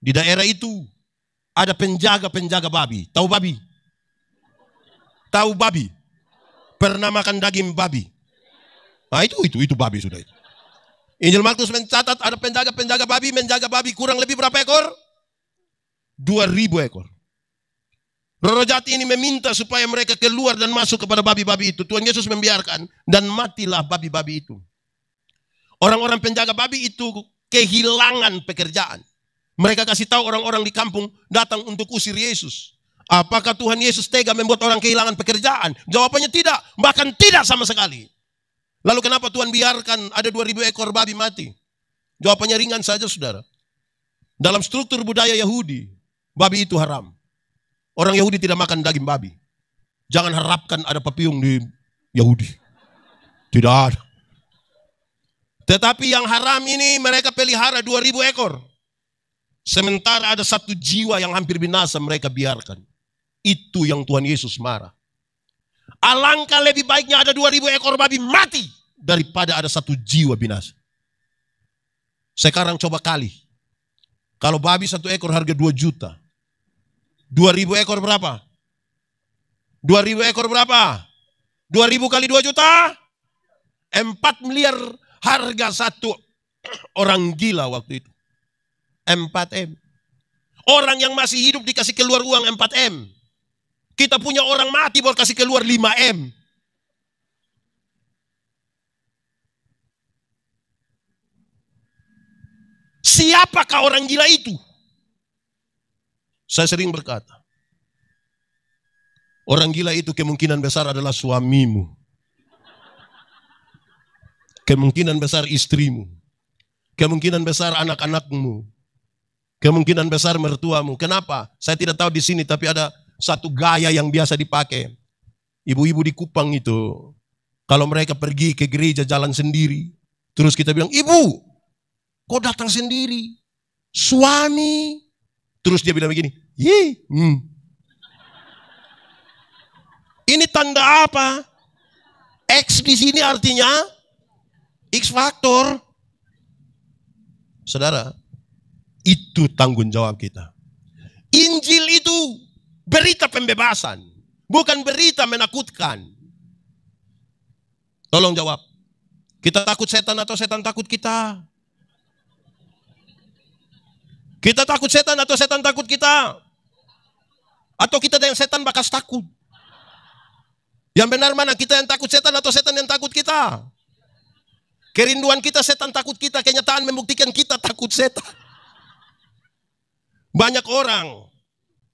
di daerah itu ada penjaga-penjaga babi. Tahu babi? Tahu babi? Pernah makan daging babi? Nah itu babi sudah itu. Injil Markus mencatat ada penjaga-penjaga babi, menjaga babi kurang lebih berapa ekor? 2.000 ekor. Roh jahat ini meminta supaya mereka keluar dan masuk kepada babi-babi itu. Tuhan Yesus membiarkan dan matilah babi-babi itu. Orang-orang penjaga babi itu kehilangan pekerjaan. Mereka kasih tahu orang-orang di kampung datang untuk usir Yesus. Apakah Tuhan Yesus tega membuat orang kehilangan pekerjaan? Jawabannya tidak, bahkan tidak sama sekali. Lalu kenapa Tuhan biarkan ada 2.000 ekor babi mati? Jawabannya ringan saja saudara. Dalam struktur budaya Yahudi, babi itu haram. Orang Yahudi tidak makan daging babi. Jangan harapkan ada papiung di Yahudi. Tidak ada. Tetapi yang haram ini mereka pelihara 2.000 ekor. Sementara ada satu jiwa yang hampir binasa mereka biarkan. Itu yang Tuhan Yesus marah. Alangkah lebih baiknya ada 2.000 ekor babi mati daripada ada satu jiwa binasa. Sekarang coba kali. Kalau babi satu ekor harga 2 juta. 2.000 ekor berapa? 2.000 ekor berapa? 2.000 kali 2 juta? 4 miliar harga satu orang gila waktu itu. 4M. Orang yang masih hidup dikasih keluar uang 4M. Kita punya orang mati baru kasih keluar 5M. Siapakah orang gila itu? Saya sering berkata, orang gila itu kemungkinan besar adalah suamimu. Kemungkinan besar istrimu. Kemungkinan besar anak-anakmu. Kemungkinan besar mertuamu. Kenapa? Saya tidak tahu di sini, tapi ada satu gaya yang biasa dipakai. Ibu-ibu di Kupang itu, kalau mereka pergi ke gereja jalan sendiri, terus kita bilang, "Ibu, kok datang sendiri? Suami." Terus dia bilang begini, Ini tanda apa? X di sini artinya X faktor. Saudara, itu tanggung jawab kita. Injil itu berita pembebasan, bukan berita menakutkan. Tolong jawab. Kita takut setan atau setan takut kita? Kita takut setan atau setan takut kita? Atau kita yang setan bakas takut? Yang benar mana? Kita yang takut setan atau setan yang takut kita? Kerinduan kita setan takut kita, kenyataan membuktikan kita takut setan. Banyak orang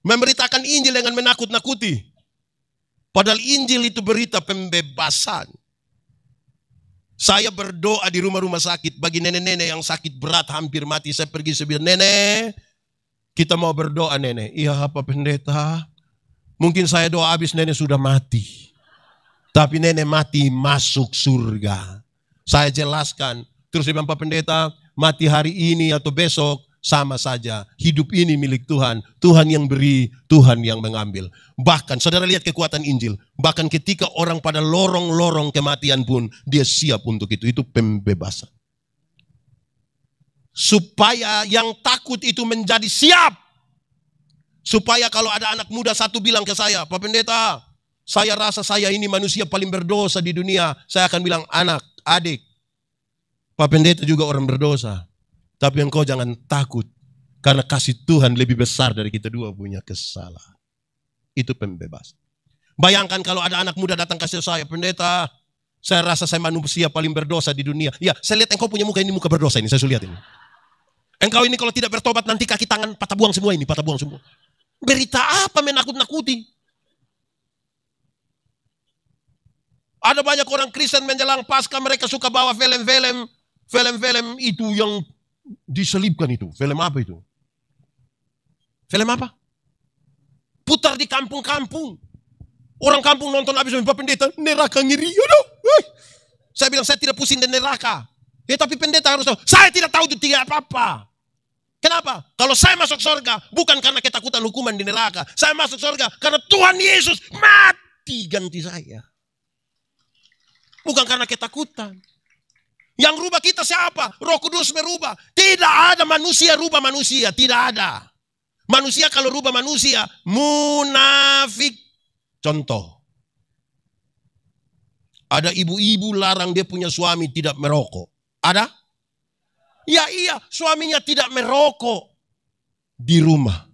memberitakan Injil dengan menakut-nakuti. Padahal Injil itu berita pembebasan. Saya berdoa di rumah-rumah sakit bagi nenek-nenek yang sakit berat hampir mati. Saya pergi bilang, "Nenek, kita mau berdoa nenek." "Iya Pak Pendeta." Mungkin saya doa habis nenek sudah mati. Tapi nenek mati masuk surga. Saya jelaskan. Terus dia bilang, "Pak Pendeta, mati hari ini atau besok sama saja. Hidup ini milik Tuhan. Tuhan yang beri, Tuhan yang mengambil." Bahkan, saudara lihat kekuatan Injil. Bahkan ketika orang pada lorong-lorong kematian pun, dia siap untuk itu. Itu pembebasan. Supaya yang takut itu menjadi siap. Supaya kalau ada anak muda satu bilang ke saya, "Pak Pendeta, saya rasa saya ini manusia paling berdosa di dunia." Saya akan bilang, "Anak, adik, Pak Pendeta juga orang berdosa. Tapi engkau jangan takut. Karena kasih Tuhan lebih besar dari kita dua punya kesalahan." Itu pembebasan. Bayangkan kalau ada anak muda datang kasih saya, "Pendeta, saya rasa saya manusia paling berdosa di dunia." Ya, saya lihat engkau punya muka ini, muka berdosa ini. Saya sudah lihat ini. Engkau ini kalau tidak bertobat nanti kaki tangan patah buang semua ini, patah buang semua. Berita apa menakut-nakuti? Ada banyak orang Kristen menjelang Paskah mereka suka bawa film-film itu yang diselipkan itu. Film apa itu? Film apa? Putar di kampung-kampung. Orang kampung nonton habis, "Pak Pendeta, neraka ngeri." Aduh. Saya bilang, saya tidak pusing dengan neraka. Ya tapi pendeta harus tahu. Saya tidak tahu itu tidak apa-apa. Kenapa? Kalau saya masuk surga, bukan karena ketakutan hukuman di neraka. Saya masuk surga karena Tuhan Yesus mati ganti saya. Bukan karena ketakutan. Yang rubah kita siapa? Roh Kudus merubah. Tidak ada manusia rubah manusia. Tidak ada. Manusia kalau rubah manusia, munafik. Contoh. Ada ibu-ibu larang dia punya suami tidak merokok. Ada? Ya iya, suaminya tidak merokok di rumah.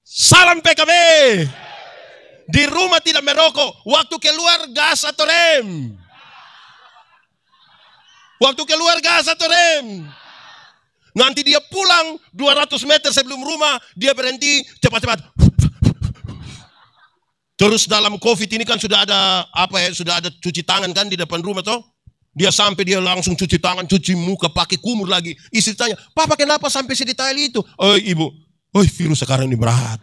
Salam PKB. Di rumah tidak merokok. Waktu keluar gas atau rem? Waktu keluar gas atau rem? Nanti dia pulang 200 meter sebelum rumah, dia berhenti cepat-cepat. Terus dalam COVID ini kan sudah ada sudah ada cuci tangan kan di depan rumah toh. Dia sampai dia langsung cuci tangan, cuci muka, pakai kumur lagi. Istri tanya, "Papa kenapa sampai sedetail itu?" "Oh ibu, virus sekarang ini berat.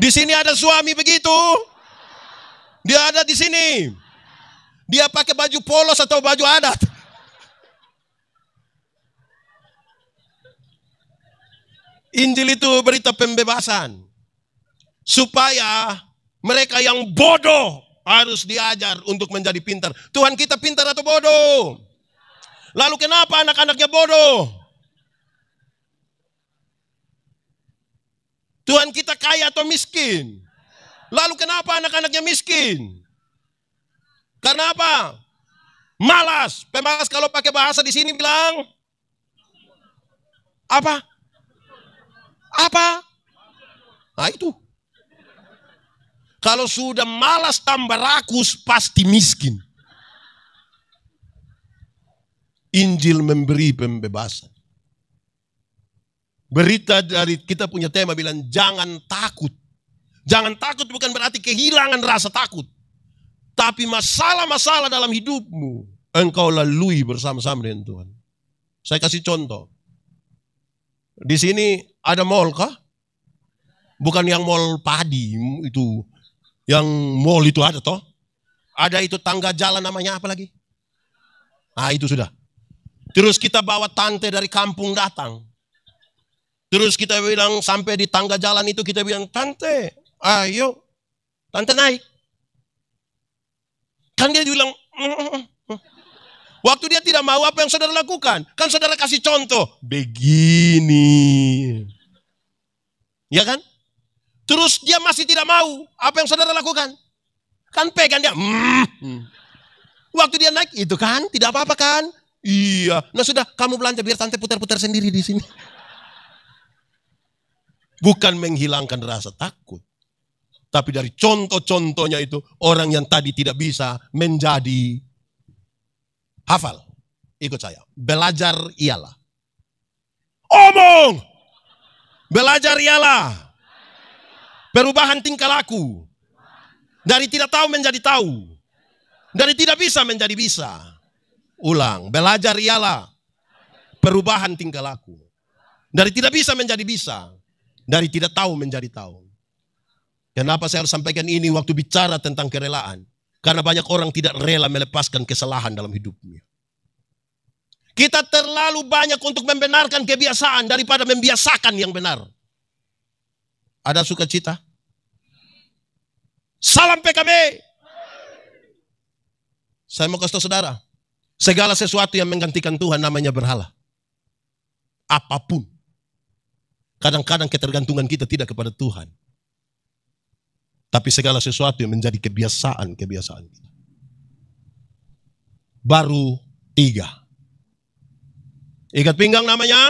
Di sini ada suami begitu. Dia ada di sini. Dia pakai baju polos atau baju adat. Injil itu berita pembebasan. Supaya mereka yang bodoh harus diajar untuk menjadi pintar. Tuhan kita pintar atau bodoh? Lalu kenapa anak-anaknya bodoh? Tuhan kita kaya atau miskin? Lalu kenapa anak-anaknya miskin? Karena apa? Malas. Pemalas kalau pakai bahasa di sini bilang apa? Apa? Nah itu. Kalau sudah malas tambah rakus, pasti miskin. Injil memberi pembebasan. Berita dari kita punya tema bilang jangan takut. Jangan takut bukan berarti kehilangan rasa takut. Tapi masalah-masalah dalam hidupmu, engkau lalui bersama-sama dengan Tuhan. Saya kasih contoh. Di sini ada mall kah? Bukan yang mall padi itu. Yang mall itu ada toh? Ada itu tangga jalan namanya apa lagi? Nah itu sudah. Terus kita bawa tante dari kampung datang. Terus kita bilang sampai di tangga jalan itu kita bilang, tante, ayo, tante naik. Kan dia bilang, waktu dia tidak mau, apa yang saudara lakukan? Kan saudara kasih contoh, begini. Ya kan? Terus dia masih tidak mau, apa yang saudara lakukan? Kan pegang dia. Waktu dia naik, itu kan, tidak apa-apa kan? Iya, nah sudah kamu belanja biar tante putar-putar sendiri di sini. Bukan menghilangkan rasa takut. Tapi dari contoh-contohnya itu, orang yang tadi tidak bisa menjadi hafal. Ikut saya. Belajar ialah. Omong! Belajar ialah. Perubahan tingkah laku. Dari tidak tahu menjadi tahu. Dari tidak bisa menjadi bisa. Ulang. Belajar ialah. Perubahan tingkah laku. Dari tidak bisa menjadi bisa. Dari tidak tahu menjadi tahu. Kenapa saya harus sampaikan ini waktu bicara tentang kerelaan? Karena banyak orang tidak rela melepaskan kesalahan dalam hidupnya. Kita terlalu banyak untuk membenarkan kebiasaan daripada membiasakan yang benar. Ada sukacita? Salam PKB. Saya mau kasih tahu saudara. Segala sesuatu yang menggantikan Tuhan namanya berhala. Apapun. Kadang-kadang ketergantungan kita tidak kepada Tuhan. Tapi segala sesuatu yang menjadi kebiasaan-kebiasaan kita. Baru 3. Ikat pinggang namanya.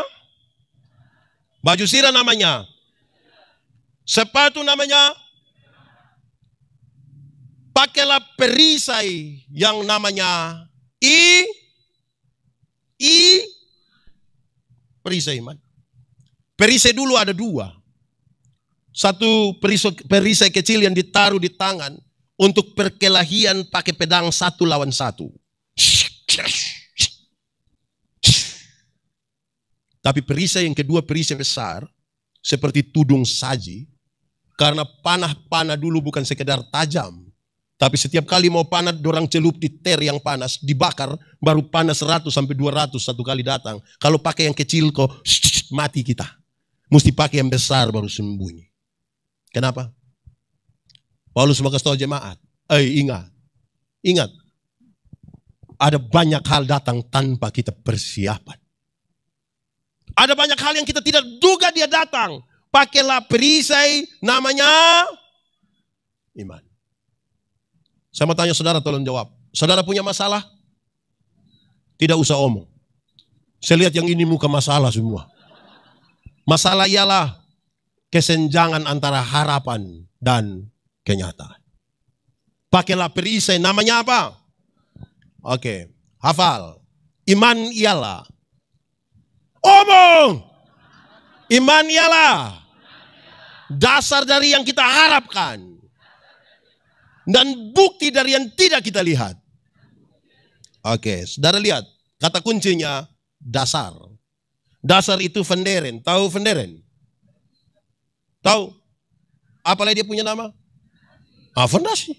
Baju sirah namanya. Sepatu namanya. Pakailah perisai yang namanya perisai iman. Perisai dulu ada 2. Satu perisai kecil yang ditaruh di tangan untuk perkelahian pakai pedang 1 lawan 1. Tapi perisai yang kedua, perisai besar, seperti tudung saji, karena panah dulu bukan sekedar tajam, tapi setiap kali mau panah, dorang celup di ter yang panas, dibakar, baru panas 100 sampai 200 satu kali datang. Kalau pakai yang kecil kok mati kita. Mesti pakai yang besar baru sembunyi. Kenapa? Paulus mau kasih tahu jemaat. Ingat. Ada banyak hal datang tanpa kita persiapan. Ada banyak hal yang kita tidak duga dia datang. Pakailah perisai namanya iman. Saya mau tanya saudara, tolong jawab. Saudara punya masalah? Tidak usah omong. Saya lihat yang ini muka masalah semua. Masalah ialah kesenjangan antara harapan dan kenyataan. Pakailah perisai namanya apa? Oke, hafal. Iman ialah. Omong! Iman ialah dasar dari yang kita harapkan. Dan bukti dari yang tidak kita lihat. Oke, saudara lihat. Kata kuncinya dasar. Dasar itu funderen. Tahu funderen? Tahu? Apalagi dia punya nama? Fondasi.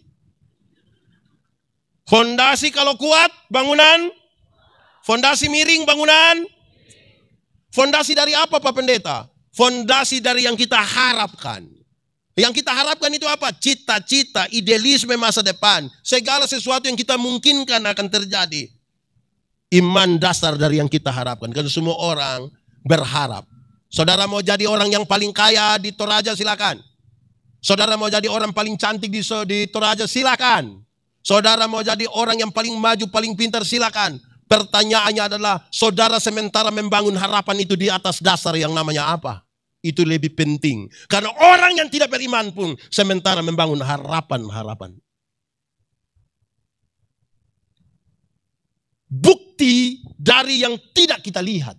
Fondasi kalau kuat, bangunan. Fondasi miring, bangunan. Fondasi dari apa Pak Pendeta? Fondasi dari yang kita harapkan. Yang kita harapkan itu apa? Cita-cita, idealisme masa depan. Segala sesuatu yang kita mungkinkan akan terjadi. Iman dasar dari yang kita harapkan. Karena semua orang berharap. Saudara mau jadi orang yang paling kaya di Toraja, silakan. Saudara mau jadi orang paling cantik di Toraja, silakan. Saudara mau jadi orang yang paling maju, paling pintar, silakan. Pertanyaannya adalah, saudara sementara membangun harapan itu di atas dasar yang namanya apa? itu lebih penting. Karena orang yang tidak beriman pun sementara membangun harapan-harapan. Bukti dari yang tidak kita lihat.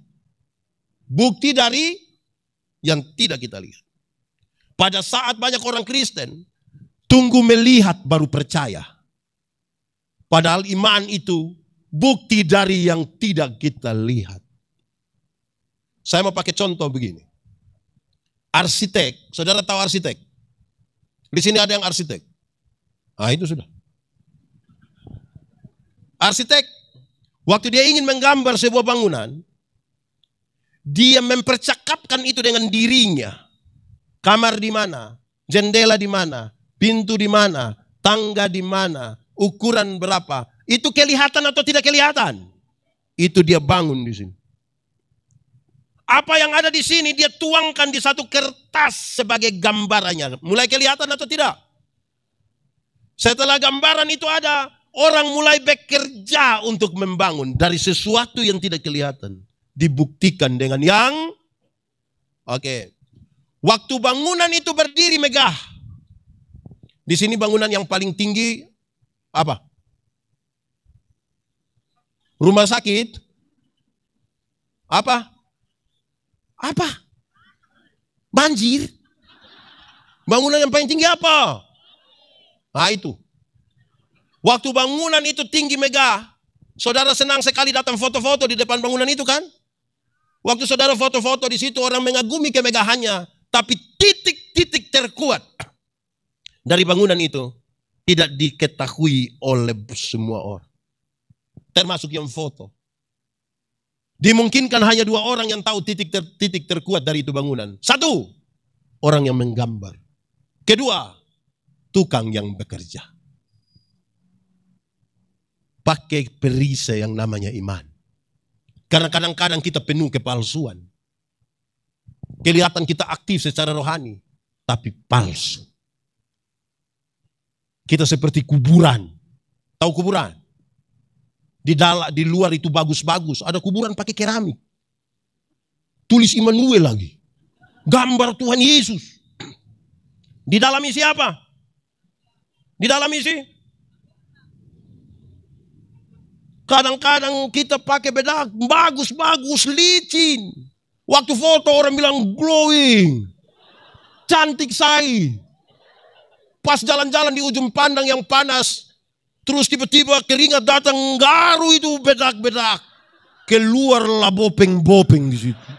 Bukti dari yang tidak kita lihat. Pada saat banyak orang Kristen tunggu melihat baru percaya. Padahal iman itu bukti dari yang tidak kita lihat. Saya mau pakai contoh begini. Arsitek, saudara tahu arsitek? Di sini ada yang arsitek. Ah, itu sudah. Arsitek, waktu dia ingin menggambar sebuah bangunan, dia mempercakapkan itu dengan dirinya. Kamar di mana, jendela di mana, pintu di mana, tangga di mana, ukuran berapa. Itu kelihatan atau tidak kelihatan? Itu dia bangun di sini. Apa yang ada di sini dia tuangkan di satu kertas sebagai gambarannya. Mulai kelihatan atau tidak? Setelah gambaran itu ada, orang mulai bekerja untuk membangun dari sesuatu yang tidak kelihatan. Dibuktikan dengan yang waktu bangunan itu berdiri megah. Di sini bangunan yang paling tinggi apa? Rumah sakit? Apa? Banjir. Bangunan yang paling tinggi apa? Nah itu. Waktu bangunan itu tinggi megah, saudara senang sekali datang foto-foto di depan bangunan itu kan? Waktu saudara foto-foto di situ orang mengagumi kemegahannya, tapi titik-titik terkuat dari bangunan itu tidak diketahui oleh semua orang. Termasuk yang foto. Dimungkinkan hanya 2 orang yang tahu titik terkuat dari itu bangunan. 1, orang yang menggambar. 2, tukang yang bekerja. Pakai perisai yang namanya iman. Karena kadang-kadang kita penuh kepalsuan. Kelihatan kita aktif secara rohani, tapi palsu. Kita seperti kuburan. Tahu kuburan? Di luar itu bagus-bagus. Ada kuburan pakai keramik. Tulis Immanuel lagi. Gambar Tuhan Yesus. Di dalam isi apa? Di dalam isi? Kadang-kadang kita pakai bedak. Bagus-bagus, licin. Waktu foto orang bilang glowing. Cantik say. Pas jalan-jalan di ujung pandang yang panas. Terus tiba-tiba keringat datang, garu itu bedak-bedak. Keluarlah bopeng-bopeng di situ.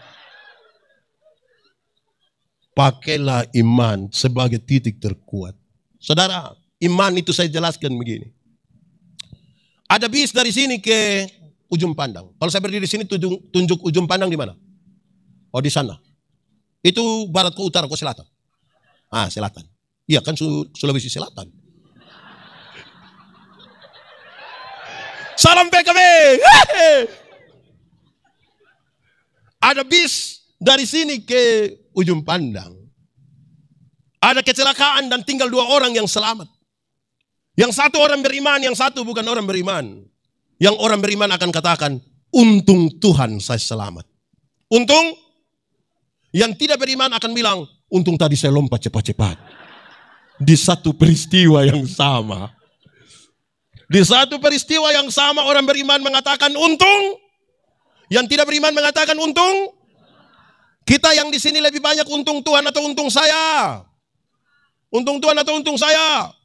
Pakailah iman sebagai titik terkuat. Saudara, iman itu saya jelaskan begini. Ada bis dari sini ke ujung pandang. Kalau saya berdiri di sini tunjuk ujung pandang di mana? Oh di sana. Itu barat ke utara ke selatan. Ah selatan. Iya kan Sulawesi Selatan. Salam PKB. Ada bis dari sini ke ujung pandang. Ada kecelakaan dan tinggal 2 orang yang selamat. Yang satu orang beriman, yang satu bukan orang beriman. Yang orang beriman akan katakan, untung Tuhan saya selamat. Untung. Yang tidak beriman akan bilang, untung tadi saya lompat cepat-cepat. Di satu peristiwa yang sama. Di satu peristiwa yang sama orang beriman mengatakan untung. Yang tidak beriman mengatakan untung. Kita yang di sini lebih banyak untung Tuhan atau untung saya? Untung Tuhan atau untung saya?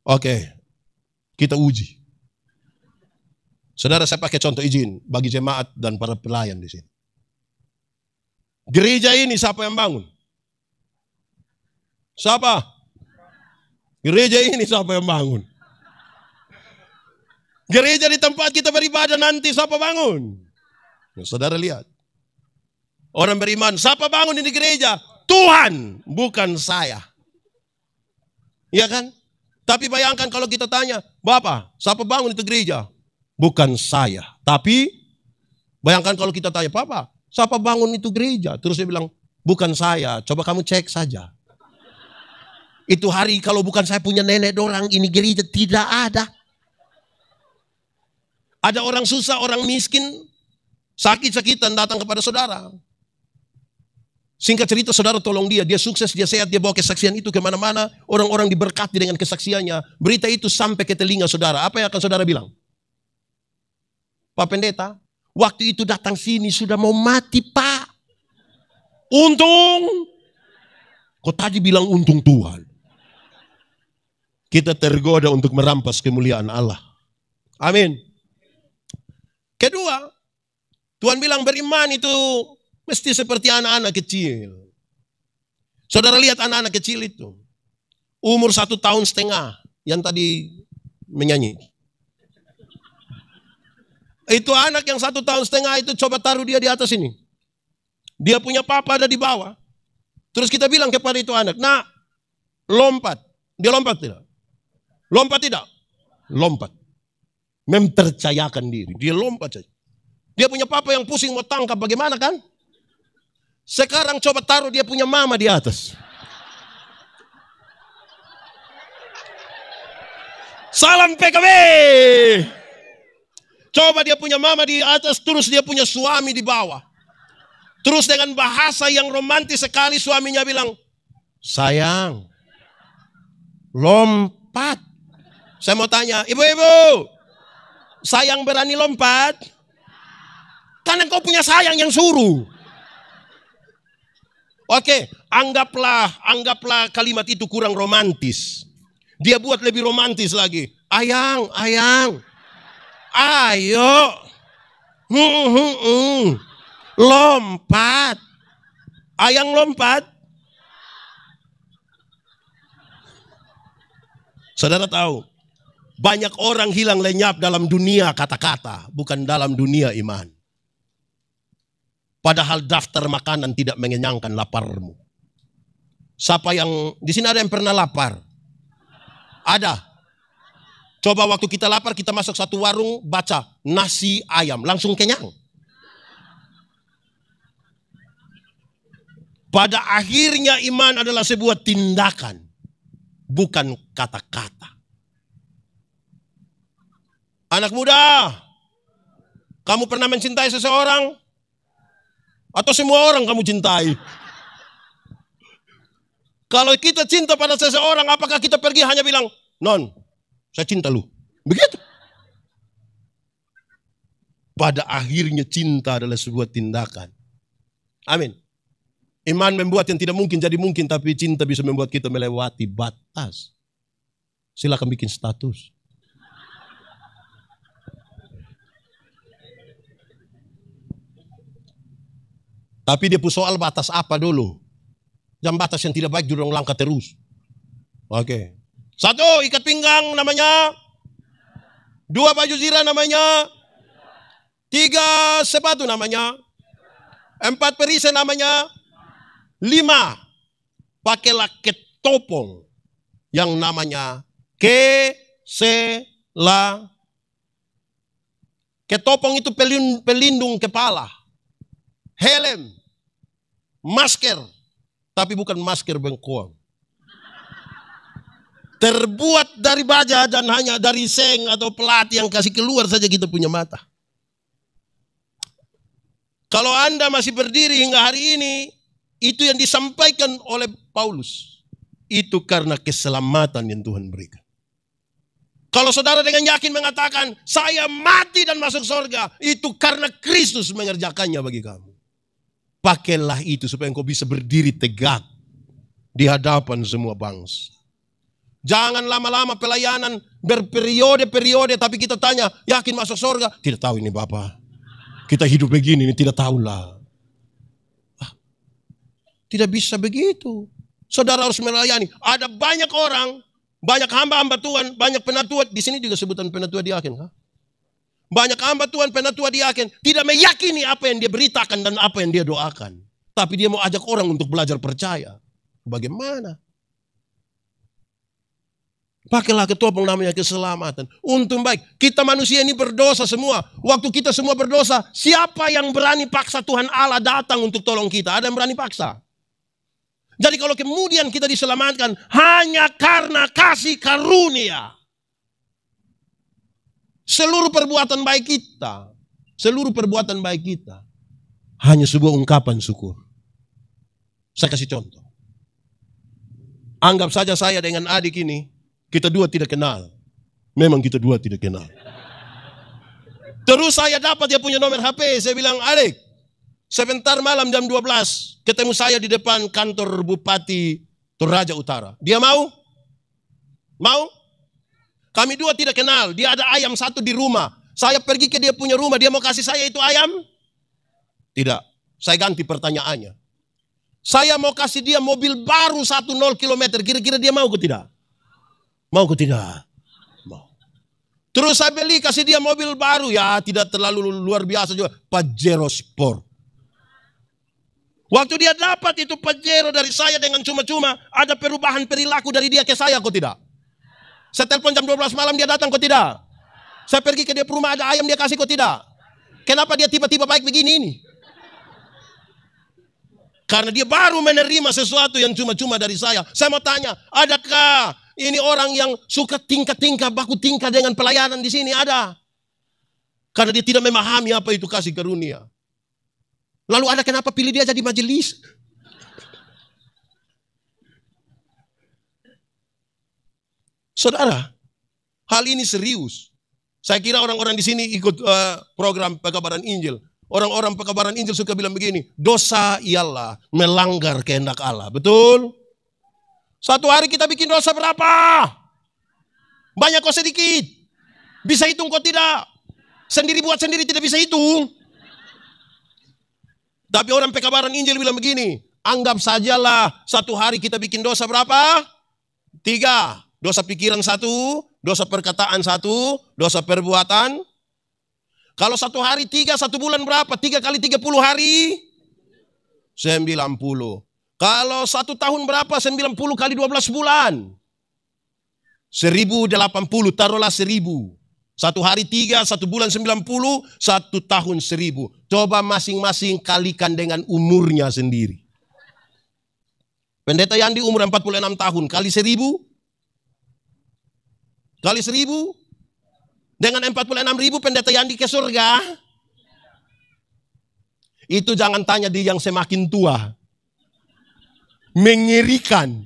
Oke, kita uji. Saudara, saya pakai contoh izin bagi jemaat dan para pelayan di sini. Gereja ini siapa yang bangun? Siapa? Gereja ini siapa yang bangun? Gereja di tempat kita beribadah nanti siapa bangun? Ya, saudara lihat. Orang beriman, siapa bangun di gereja? Tuhan, bukan saya. Iya kan? Tapi bayangkan kalau kita tanya, Bapak, siapa bangun itu gereja? Bukan saya. Tapi bayangkan kalau kita tanya, Bapak, siapa bangun itu gereja? Terus dia bilang, bukan saya. Coba kamu cek saja. Itu hari kalau bukan saya punya nenek dorang, ini gereja tidak ada. Ada orang susah, orang miskin, sakit-sakitan datang kepada saudara. Singkat cerita, saudara tolong dia sukses, dia sehat, dia bawa kesaksian itu kemana-mana. Orang-orang diberkati dengan kesaksiannya. Berita itu sampai ke telinga saudara. Apa yang akan saudara bilang? Pak Pendeta, waktu itu datang sini sudah mau mati Pak. Untung. Kok tadi bilang untung Tuhan. Kita tergoda untuk merampas kemuliaan Allah. Amin. Kedua, Tuhan bilang beriman itu mesti seperti anak-anak kecil. Saudara lihat anak-anak kecil itu. Umur 1,5 tahun yang tadi menyanyi. Itu anak yang 1,5 tahun itu coba taruh dia di atas ini. Dia punya papa ada di bawah. Terus kita bilang kepada itu anak, nah lompat. Dia lompat tidak? Lompat tidak? Lompat. Mempercayakan diri. Dia lompat saja. Dia punya papa yang pusing mau tangkap bagaimana kan? Sekarang coba taruh dia punya mama di atas. Salam PKB. Coba dia punya mama di atas, terus dia punya suami di bawah. Terus dengan bahasa yang romantis sekali suaminya bilang, sayang, lompat. Saya mau tanya, ibu-ibu, sayang berani lompat? Karena kau punya sayang yang suruh. Oke, anggaplah kalimat itu kurang romantis. Dia buat lebih romantis lagi. Ayang, ayo, lompat. Ayang lompat. Saudara tahu, banyak orang hilang lenyap dalam dunia kata-kata, bukan dalam dunia iman. Padahal daftar makanan tidak mengenyangkan laparmu. Siapa yang di sini ada yang pernah lapar? Ada. Coba waktu kita lapar kita masuk satu warung baca nasi ayam langsung kenyang. Pada akhirnya iman adalah sebuah tindakan, bukan kata-kata. Anak muda, kamu pernah mencintai seseorang? Atau semua orang kamu cintai? Kalau kita cinta pada seseorang, apakah kita pergi hanya bilang, non, saya cinta lu. Begitu. Pada akhirnya cinta adalah sebuah tindakan. Amin. Iman membuat yang tidak mungkin jadi mungkin, tapi cinta bisa membuat kita melewati batas. Silakan bikin status. Tapi dia pun soal batas apa dulu. Jam batas yang tidak baik dorong langkah terus. Oke. 1, ikat pinggang namanya. 2, baju zirah namanya. 3, sepatu namanya. 4, perisai namanya. 5, pakailah ketopong yang namanya kesela. Ketopong itu pelindung kepala. Helm, masker, tapi bukan masker bengkoang. Terbuat dari baja dan hanya dari seng atau pelat yang kasih keluar saja kita punya mata. Kalau Anda masih berdiri hingga hari ini, itu yang disampaikan oleh Paulus. Itu karena keselamatan yang Tuhan berikan. Kalau saudara dengan yakin mengatakan, saya mati dan masuk surga, itu karena Kristus mengerjakannya bagi kamu. Pakailah itu supaya engkau bisa berdiri tegak di hadapan semua bangsa. Jangan lama-lama pelayanan berperiode-periode, tapi kita tanya, yakin masuk surga? Tidak tahu ini Bapak. Kita hidup begini, ini tidak tahulah. Tidak bisa begitu. Saudara harus melayani. Ada banyak orang, banyak hamba-hamba Tuhan, banyak penatua. Di sini juga sebutan penatua diaken. Banyak hamba Tuhan, penatua diaken. Tidak meyakini apa yang dia beritakan dan apa yang dia doakan. Tapi dia mau ajak orang untuk belajar percaya. Bagaimana? Pakailah ketopong namanya keselamatan. Untung baik. Kita manusia ini berdosa semua. Waktu kita semua berdosa, siapa yang berani paksa Tuhan Allah datang untuk tolong kita? Ada yang berani paksa? Jadi kalau kemudian kita diselamatkan hanya karena kasih karunia. Seluruh perbuatan baik kita hanya sebuah ungkapan syukur. Saya kasih contoh. Anggap saja saya dengan adik ini, kita dua tidak kenal. Memang kita dua tidak kenal. Terus saya dapat dia punya nomor HP. Saya bilang, adik, sebentar malam jam 12, ketemu saya di depan kantor Bupati Toraja Utara. Dia mau? Mau? Kami dua tidak kenal. Dia ada ayam satu di rumah. Saya pergi ke dia punya rumah. Dia mau kasih saya itu ayam? Tidak. Saya ganti pertanyaannya. Saya mau kasih dia mobil baru 10 km. Kira-kira dia mau ke tidak? Mau ke tidak? Mau. Terus saya beli kasih dia mobil baru. Ya tidak terlalu luar biasa juga. Pajero Sport. Waktu dia dapat itu Pajero dari saya dengan cuma-cuma. Ada perubahan perilaku dari dia ke saya kok tidak? Saya telepon jam 12 malam dia datang kok tidak? Saya pergi ke dia rumah ada ayam dia kasih kok tidak? Kenapa dia tiba-tiba baik begini ini? Karena dia baru menerima sesuatu yang cuma-cuma dari saya. Saya mau tanya, adakah ini orang yang suka tingkah-tingkah, baku tingkah dengan pelayanan di sini? Ada. Karena dia tidak memahami apa itu kasih karunia. Lalu ada kenapa pilih dia jadi majelis? Saudara, hal ini serius. Saya kira orang-orang di sini ikut program pekabaran Injil. Orang-orang pekabaran Injil suka bilang begini, dosa ialah melanggar kehendak Allah. Betul? Satu hari kita bikin dosa berapa? Banyak kok sedikit? Bisa hitung kok tidak? Sendiri buat sendiri tidak bisa hitung. Tapi orang pekabaran Injil bilang begini, anggap sajalah satu hari kita bikin dosa berapa? 3. Dosa pikiran 1, dosa perkataan 1, dosa perbuatan. Kalau satu hari 3, 1 bulan berapa? 3 kali 30 hari? 90. Kalau 1 tahun berapa? 90 kali 12 bulan? 1080, taruhlah 1000. Satu hari 3, 1 bulan 90, 1 tahun 1000. Coba masing-masing kalikan dengan umurnya sendiri. Pendeta Yandi umur 46 tahun, kali 1000? Kali 1000? Dengan 46.000 pendeta Yandi ke surga. Itu jangan tanya di yang semakin tua. Mengerikan.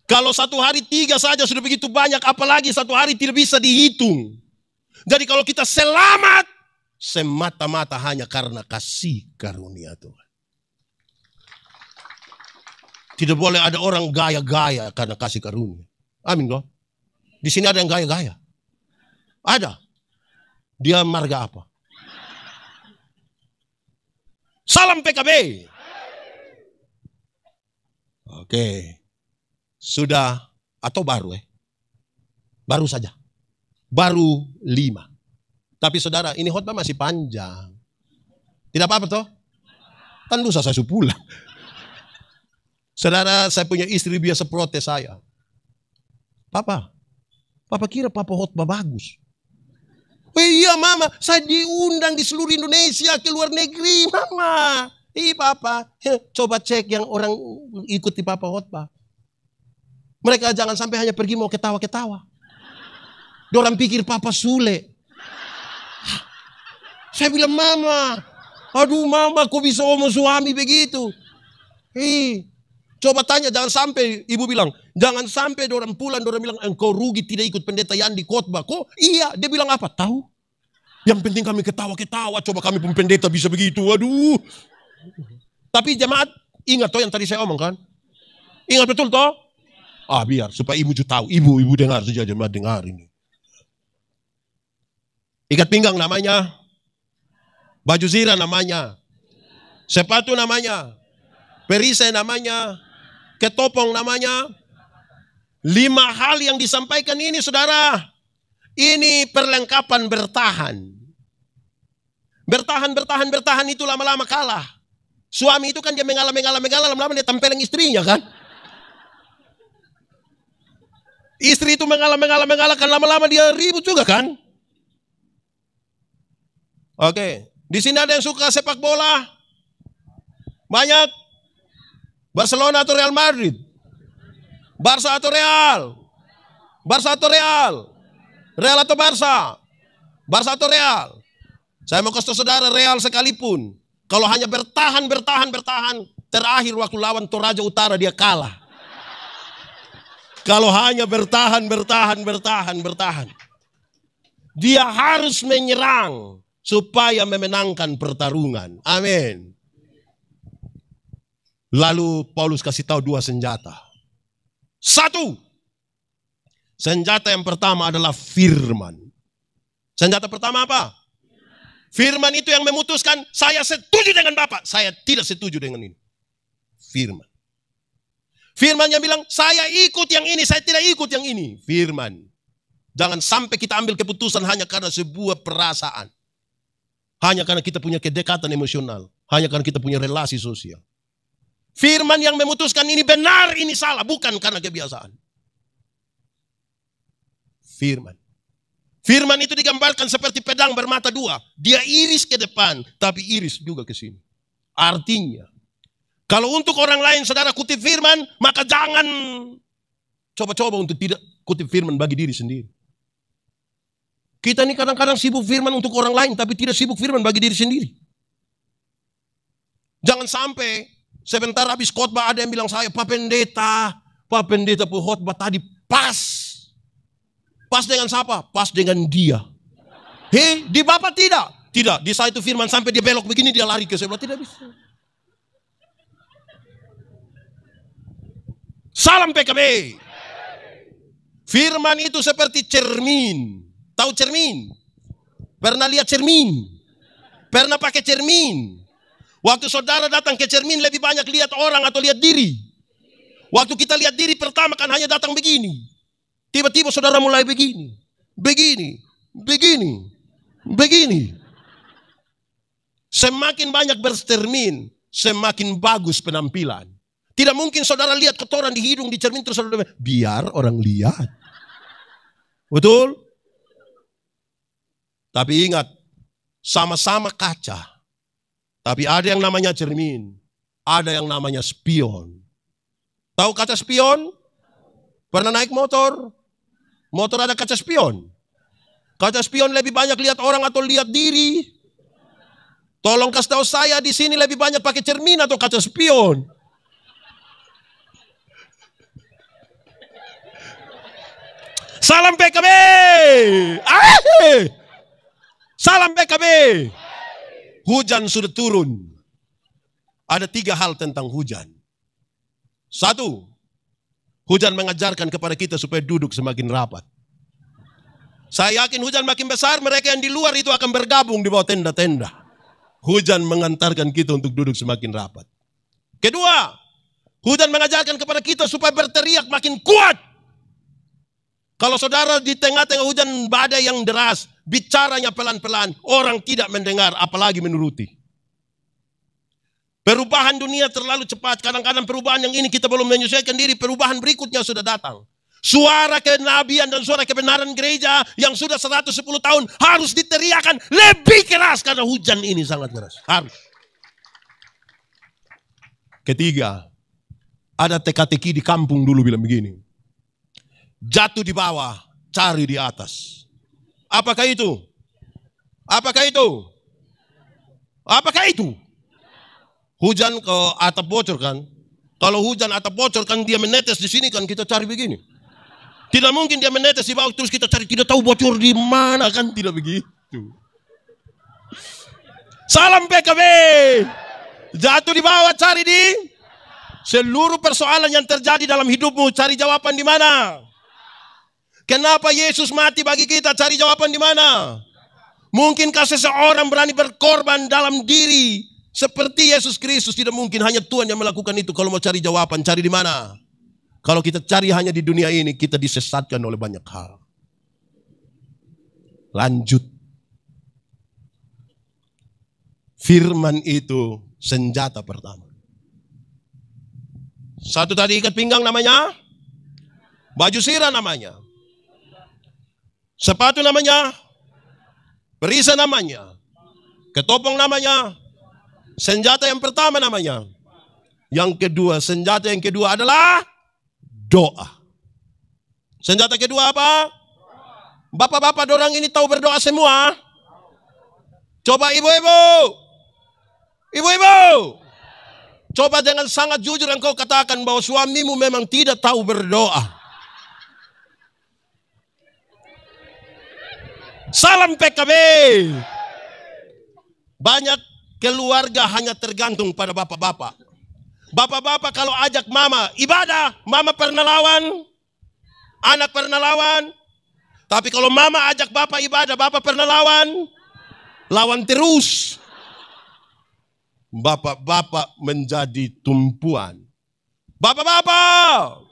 Kalau satu hari 3 saja sudah begitu banyak, apalagi satu hari tidak bisa dihitung. Jadi kalau kita selamat, semata-mata hanya karena kasih karunia Tuhan. Tidak boleh ada orang gaya-gaya karena kasih karunia. Amin kok. Di sini ada yang gaya-gaya. Ada. Dia marga apa? Salam PKB. Oke. Sudah atau baru Baru saja. Baru 5. Tapi saudara, ini khotbah masih panjang. Tidak apa-apa toh? Kan lusa saya pulang. Saudara, saya punya istri biasa protes saya. Papa kira papa khotbah bagus. Oh iya mama, saya diundang di seluruh Indonesia ke luar negeri mama. Papa, coba cek yang orang ikuti papa khotbah. Mereka jangan sampai hanya pergi mau ketawa-ketawa. Dorang pikir papa Sule. Saya bilang mama, aduh mama kok bisa omong suami begitu. Coba tanya jangan sampai, ibu bilang, jangan sampai dorang pulang, dorang bilang engkau rugi tidak ikut pendeta Yandi khotbah. Kok iya, dia bilang apa? Tahu? Yang penting kami ketawa-ketawa, coba kami pun pendeta bisa begitu, aduh. Tapi jemaat, ingat toh yang tadi saya omong kan? Ingat betul toh? Biar, supaya ibu juga tahu, ibu dengar saja jemaat dengar ini. Ikat pinggang namanya, baju zirah namanya, sepatu namanya, perisai namanya, ketopong namanya. 5 hal yang disampaikan ini saudara, ini perlengkapan bertahan. Bertahan itu lama-lama kalah. Suami itu kan dia mengalah, lama-lama dia tempeleng istrinya kan. Istri itu mengalah kan lama-lama dia ribut juga kan. Oke, di sini ada yang suka sepak bola. Banyak. Barcelona atau Real Madrid? Barca atau Real? Barca atau Real? Real atau Barca? Barca atau Real? Saya mau kasih saudara Real sekalipun. Kalau hanya bertahan, terakhir waktu lawan Toraja Utara dia kalah. Kalau hanya bertahan. Dia harus menyerang supaya memenangkan pertarungan. Amin. Lalu Paulus kasih tahu 2 senjata. 1. Senjata yang pertama adalah firman. Senjata pertama apa? Firman itu yang memutuskan, saya setuju dengan Bapak, saya tidak setuju dengan ini. Firman. Firman yang bilang, saya ikut yang ini, saya tidak ikut yang ini. Firman. Jangan sampai kita ambil keputusan hanya karena sebuah perasaan. Hanya karena kita punya kedekatan emosional. Hanya karena kita punya relasi sosial. Firman yang memutuskan ini benar, ini salah. Bukan karena kebiasaan. Firman. Firman itu digambarkan seperti pedang bermata 2. Dia iris ke depan, tapi iris juga ke sini. Artinya, kalau untuk orang lain saudara kutip firman, maka jangan coba-coba untuk tidak kutip firman bagi diri sendiri. Kita ini kadang-kadang sibuk firman untuk orang lain, tapi tidak sibuk firman bagi diri sendiri. Jangan sampai sebentar habis khotbah ada yang bilang saya, Pak Pendeta pun khotbah tadi pas. Pas dengan siapa? Pas dengan dia. Hei, di Bapak tidak? Tidak, di saya itu firman sampai dia belok begini dia lari ke sebelah, tidak bisa. Salam PKB. Firman itu seperti cermin. Tahu cermin? Pernah lihat cermin? Pernah pakai cermin? Waktu saudara datang ke cermin lebih banyak lihat orang atau lihat diri? Waktu kita lihat diri pertama kan hanya datang begini. Tiba-tiba saudara mulai begini. Semakin banyak bercermin, semakin bagus penampilan. Tidak mungkin saudara lihat kotoran di hidung, di cermin terus saudara biar orang lihat. Betul? Tapi ingat, sama-sama kaca. Tapi ada yang namanya cermin, ada yang namanya spion. Tahu kaca spion? Pernah naik motor? Motor ada kaca spion. Kaca spion lebih banyak lihat orang atau lihat diri? Tolong kasih tahu saya di sini lebih banyak pakai cermin atau kaca spion? Salam PKB. Salam PKB. Hujan sudah turun. Ada 3 hal tentang hujan. 1, hujan mengajarkan kepada kita supaya duduk semakin rapat. Saya yakin hujan makin besar, mereka yang di luar itu akan bergabung di bawah tenda-tenda. Hujan mengantarkan kita untuk duduk semakin rapat. Kedua, hujan mengajarkan kepada kita supaya berteriak makin kuat. Kalau saudara di tengah-tengah hujan badai yang deras, bicaranya pelan-pelan, orang tidak mendengar, apalagi menuruti. Perubahan dunia terlalu cepat, kadang-kadang perubahan yang ini kita belum menyesuaikan diri, perubahan berikutnya sudah datang. Suara kenabian dan suara kebenaran gereja yang sudah 110 tahun harus diteriakan lebih keras karena hujan ini sangat keras. Harus. Ketiga, ada teka-teki di kampung dulu bilang begini. Jatuh di bawah, cari di atas. Apakah itu? Apakah itu? Apakah itu? Hujan ke atap bocor kan? Kalau hujan atap bocor kan dia menetes di sini kan kita cari begini. Tidak mungkin dia menetes di bawah terus kita cari tidak tahu bocor di mana kan, tidak begitu. Salam PKB. Jatuh di bawah cari di seluruh persoalan yang terjadi dalam hidupmu cari jawaban di mana? Kenapa Yesus mati bagi kita? Cari jawaban di mana? Mungkinkah seseorang berani berkorban dalam diri seperti Yesus Kristus? Tidak mungkin, hanya Tuhan yang melakukan itu. Kalau mau cari jawaban, cari di mana? Kalau kita cari hanya di dunia ini, kita disesatkan oleh banyak hal. Lanjut. Firman itu senjata pertama. Satu tadi ikat pinggang namanya, baju sirah namanya, sepatu namanya, perisai namanya, ketopong namanya, senjata yang pertama namanya. Yang kedua, senjata yang kedua adalah doa. Senjata kedua apa? Bapak-bapak dorang ini tahu berdoa semua? Coba ibu-ibu. Ibu-ibu, coba dengan sangat jujur engkau katakan bahwa suamimu memang tidak tahu berdoa. Salam PKB. Banyak keluarga hanya tergantung pada bapak-bapak. Bapak-bapak kalau ajak mama ibadah, mama pernah lawan. Anak pernah lawan. Tapi kalau mama ajak bapak ibadah, bapak pernah lawan. Lawan terus. Bapak-bapak menjadi tumpuan. Bapak-bapak,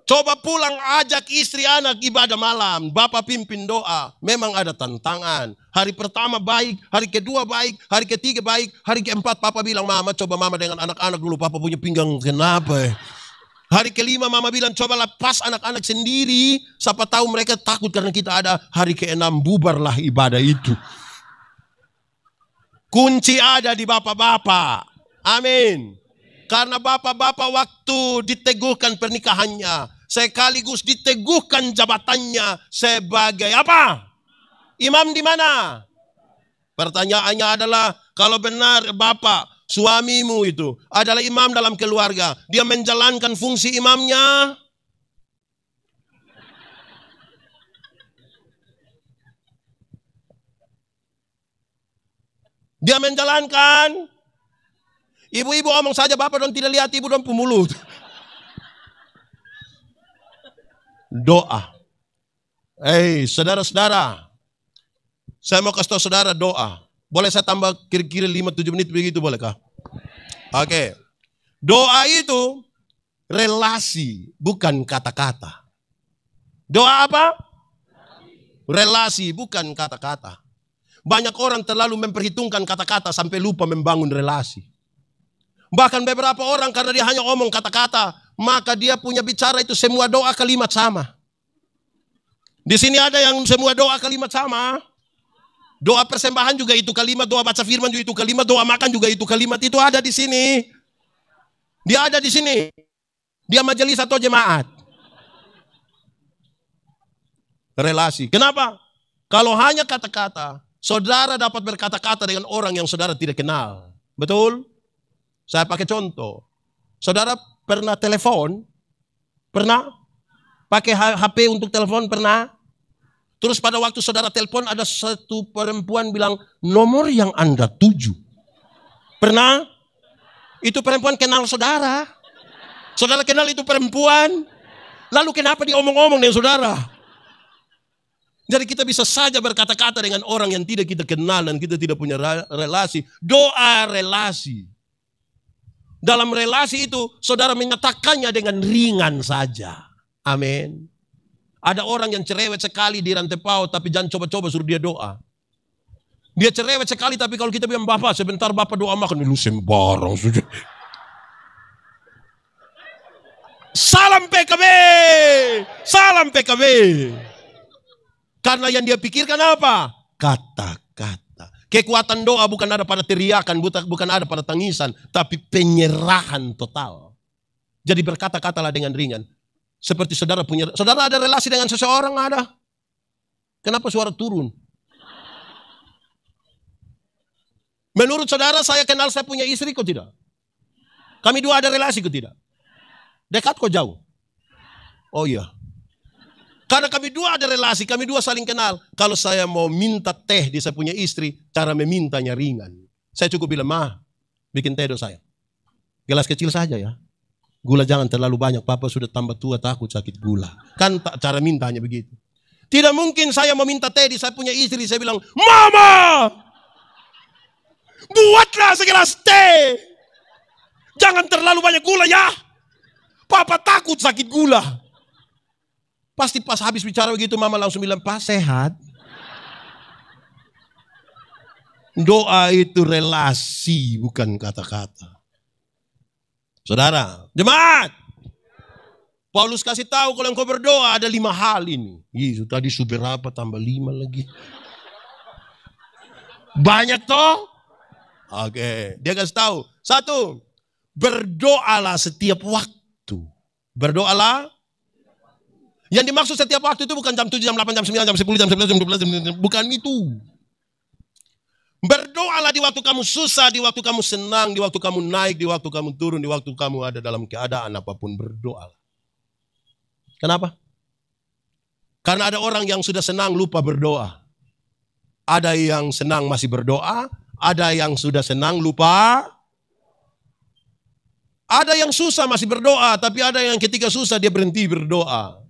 coba pulang ajak istri anak ibadah malam. Bapak pimpin doa. Memang ada tantangan. Hari pertama baik, hari kedua baik, hari ketiga baik, hari keempat papa bilang, mama coba mama dengan anak-anak dulu. Papa punya pinggang kenapa? Hari kelima mama bilang, coba lepas anak-anak sendiri. Siapa tahu mereka takut karena kita ada. Hari keenam bubarlah ibadah itu. Kunci ada di bapak-bapak. Amin. Karena bapak-bapak waktu diteguhkan pernikahannya, sekaligus diteguhkan jabatannya sebagai apa? Imam di mana? Pertanyaannya adalah, kalau benar bapak, suamimu itu adalah imam dalam keluarga, dia menjalankan fungsi imamnya? Dia menjalankan. Ibu-ibu omong saja, bapak dong tidak lihat ibu dong pemulut. Doa. Saudara-saudara, saya mau kasih tahu saudara doa. Boleh saya tambah kira-kira 5-7 menit begitu, bolehkah? Oke. Doa itu relasi, bukan kata-kata. Doa apa? Relasi, bukan kata-kata. Banyak orang terlalu memperhitungkan kata-kata sampai lupa membangun relasi. Bahkan beberapa orang karena dia hanya ngomong kata-kata, maka dia punya bicara itu semua doa kalimat sama. Di sini ada yang semua doa kalimat sama. Doa persembahan juga itu kalimat, doa baca firman juga itu kalimat, doa makan juga itu kalimat. Itu ada di sini. Dia ada di sini. Dia majelis atau jemaat. Relasi. Kenapa? Kalau hanya kata-kata, saudara dapat berkata-kata dengan orang yang saudara tidak kenal. Betul? Saya pakai contoh. Saudara pernah telepon? Pernah? Pakai HP untuk telepon? Pernah? Terus pada waktu saudara telepon ada satu perempuan bilang, nomor yang Anda tuju. Pernah? Itu perempuan kenal saudara. Saudara kenal itu perempuan. Lalu kenapa dia omong-omong dengan saudara? Jadi kita bisa saja berkata-kata dengan orang yang tidak kita kenal dan kita tidak punya relasi. Doa relasi. Dalam relasi itu saudara menyatakannya dengan ringan saja. Amin. Ada orang yang cerewet sekali di rantai paut, tapi jangan coba-coba suruh dia doa. Dia cerewet sekali, tapi kalau kita bilang, bapak sebentar bapak doa makan. Lu sembarang sudah. Salam PKB. Salam PKB. Karena yang dia pikirkan apa? Kata-kata. Kekuatan doa bukan ada pada teriakan, bukan ada pada tangisan, tapi penyerahan total. Jadi berkata-katalah dengan ringan. Seperti saudara ada relasi dengan seseorang, ada. Kenapa suara turun? Menurut saudara saya kenal saya punya istri kok tidak? Kami dua ada relasi kok tidak? Dekat kok jauh? Oh iya. Karena kami dua ada relasi, kami dua saling kenal. Kalau saya mau minta teh di saya punya istri, cara memintanya ringan. Saya cukup bilang, ma, bikin teh do saya. Gelas kecil saja ya. Gula jangan terlalu banyak, papa sudah tambah tua takut sakit gula. Kan cara mintanya begitu. Tidak mungkin saya mau minta teh di saya punya istri, saya bilang, mama, buatlah segelas teh. Jangan terlalu banyak gula ya. Papa takut sakit gula. Pasti pas habis bicara begitu mama langsung bilang, Pak sehat. Doa itu relasi bukan kata-kata. Saudara, jemaat. Paulus kasih tahu kalau engkau berdoa ada 5 hal ini. Yesus tadi berapa tambah 5 lagi. Banyak toh? Oke, dia kasih tahu. 1, berdoalah setiap waktu. Berdoalah. Yang dimaksud setiap waktu itu bukan jam 7, jam 8, jam 9, jam 10, jam 11, jam 12, jam 12, bukan itu. Berdoalah di waktu kamu susah, di waktu kamu senang, di waktu kamu naik, di waktu kamu turun, di waktu kamu ada dalam keadaan apapun, berdoalah. Kenapa? Karena ada orang yang sudah senang lupa berdoa. Ada yang senang masih berdoa, ada yang sudah senang lupa. Ada yang susah masih berdoa, tapi ada yang ketika susah dia berhenti berdoa.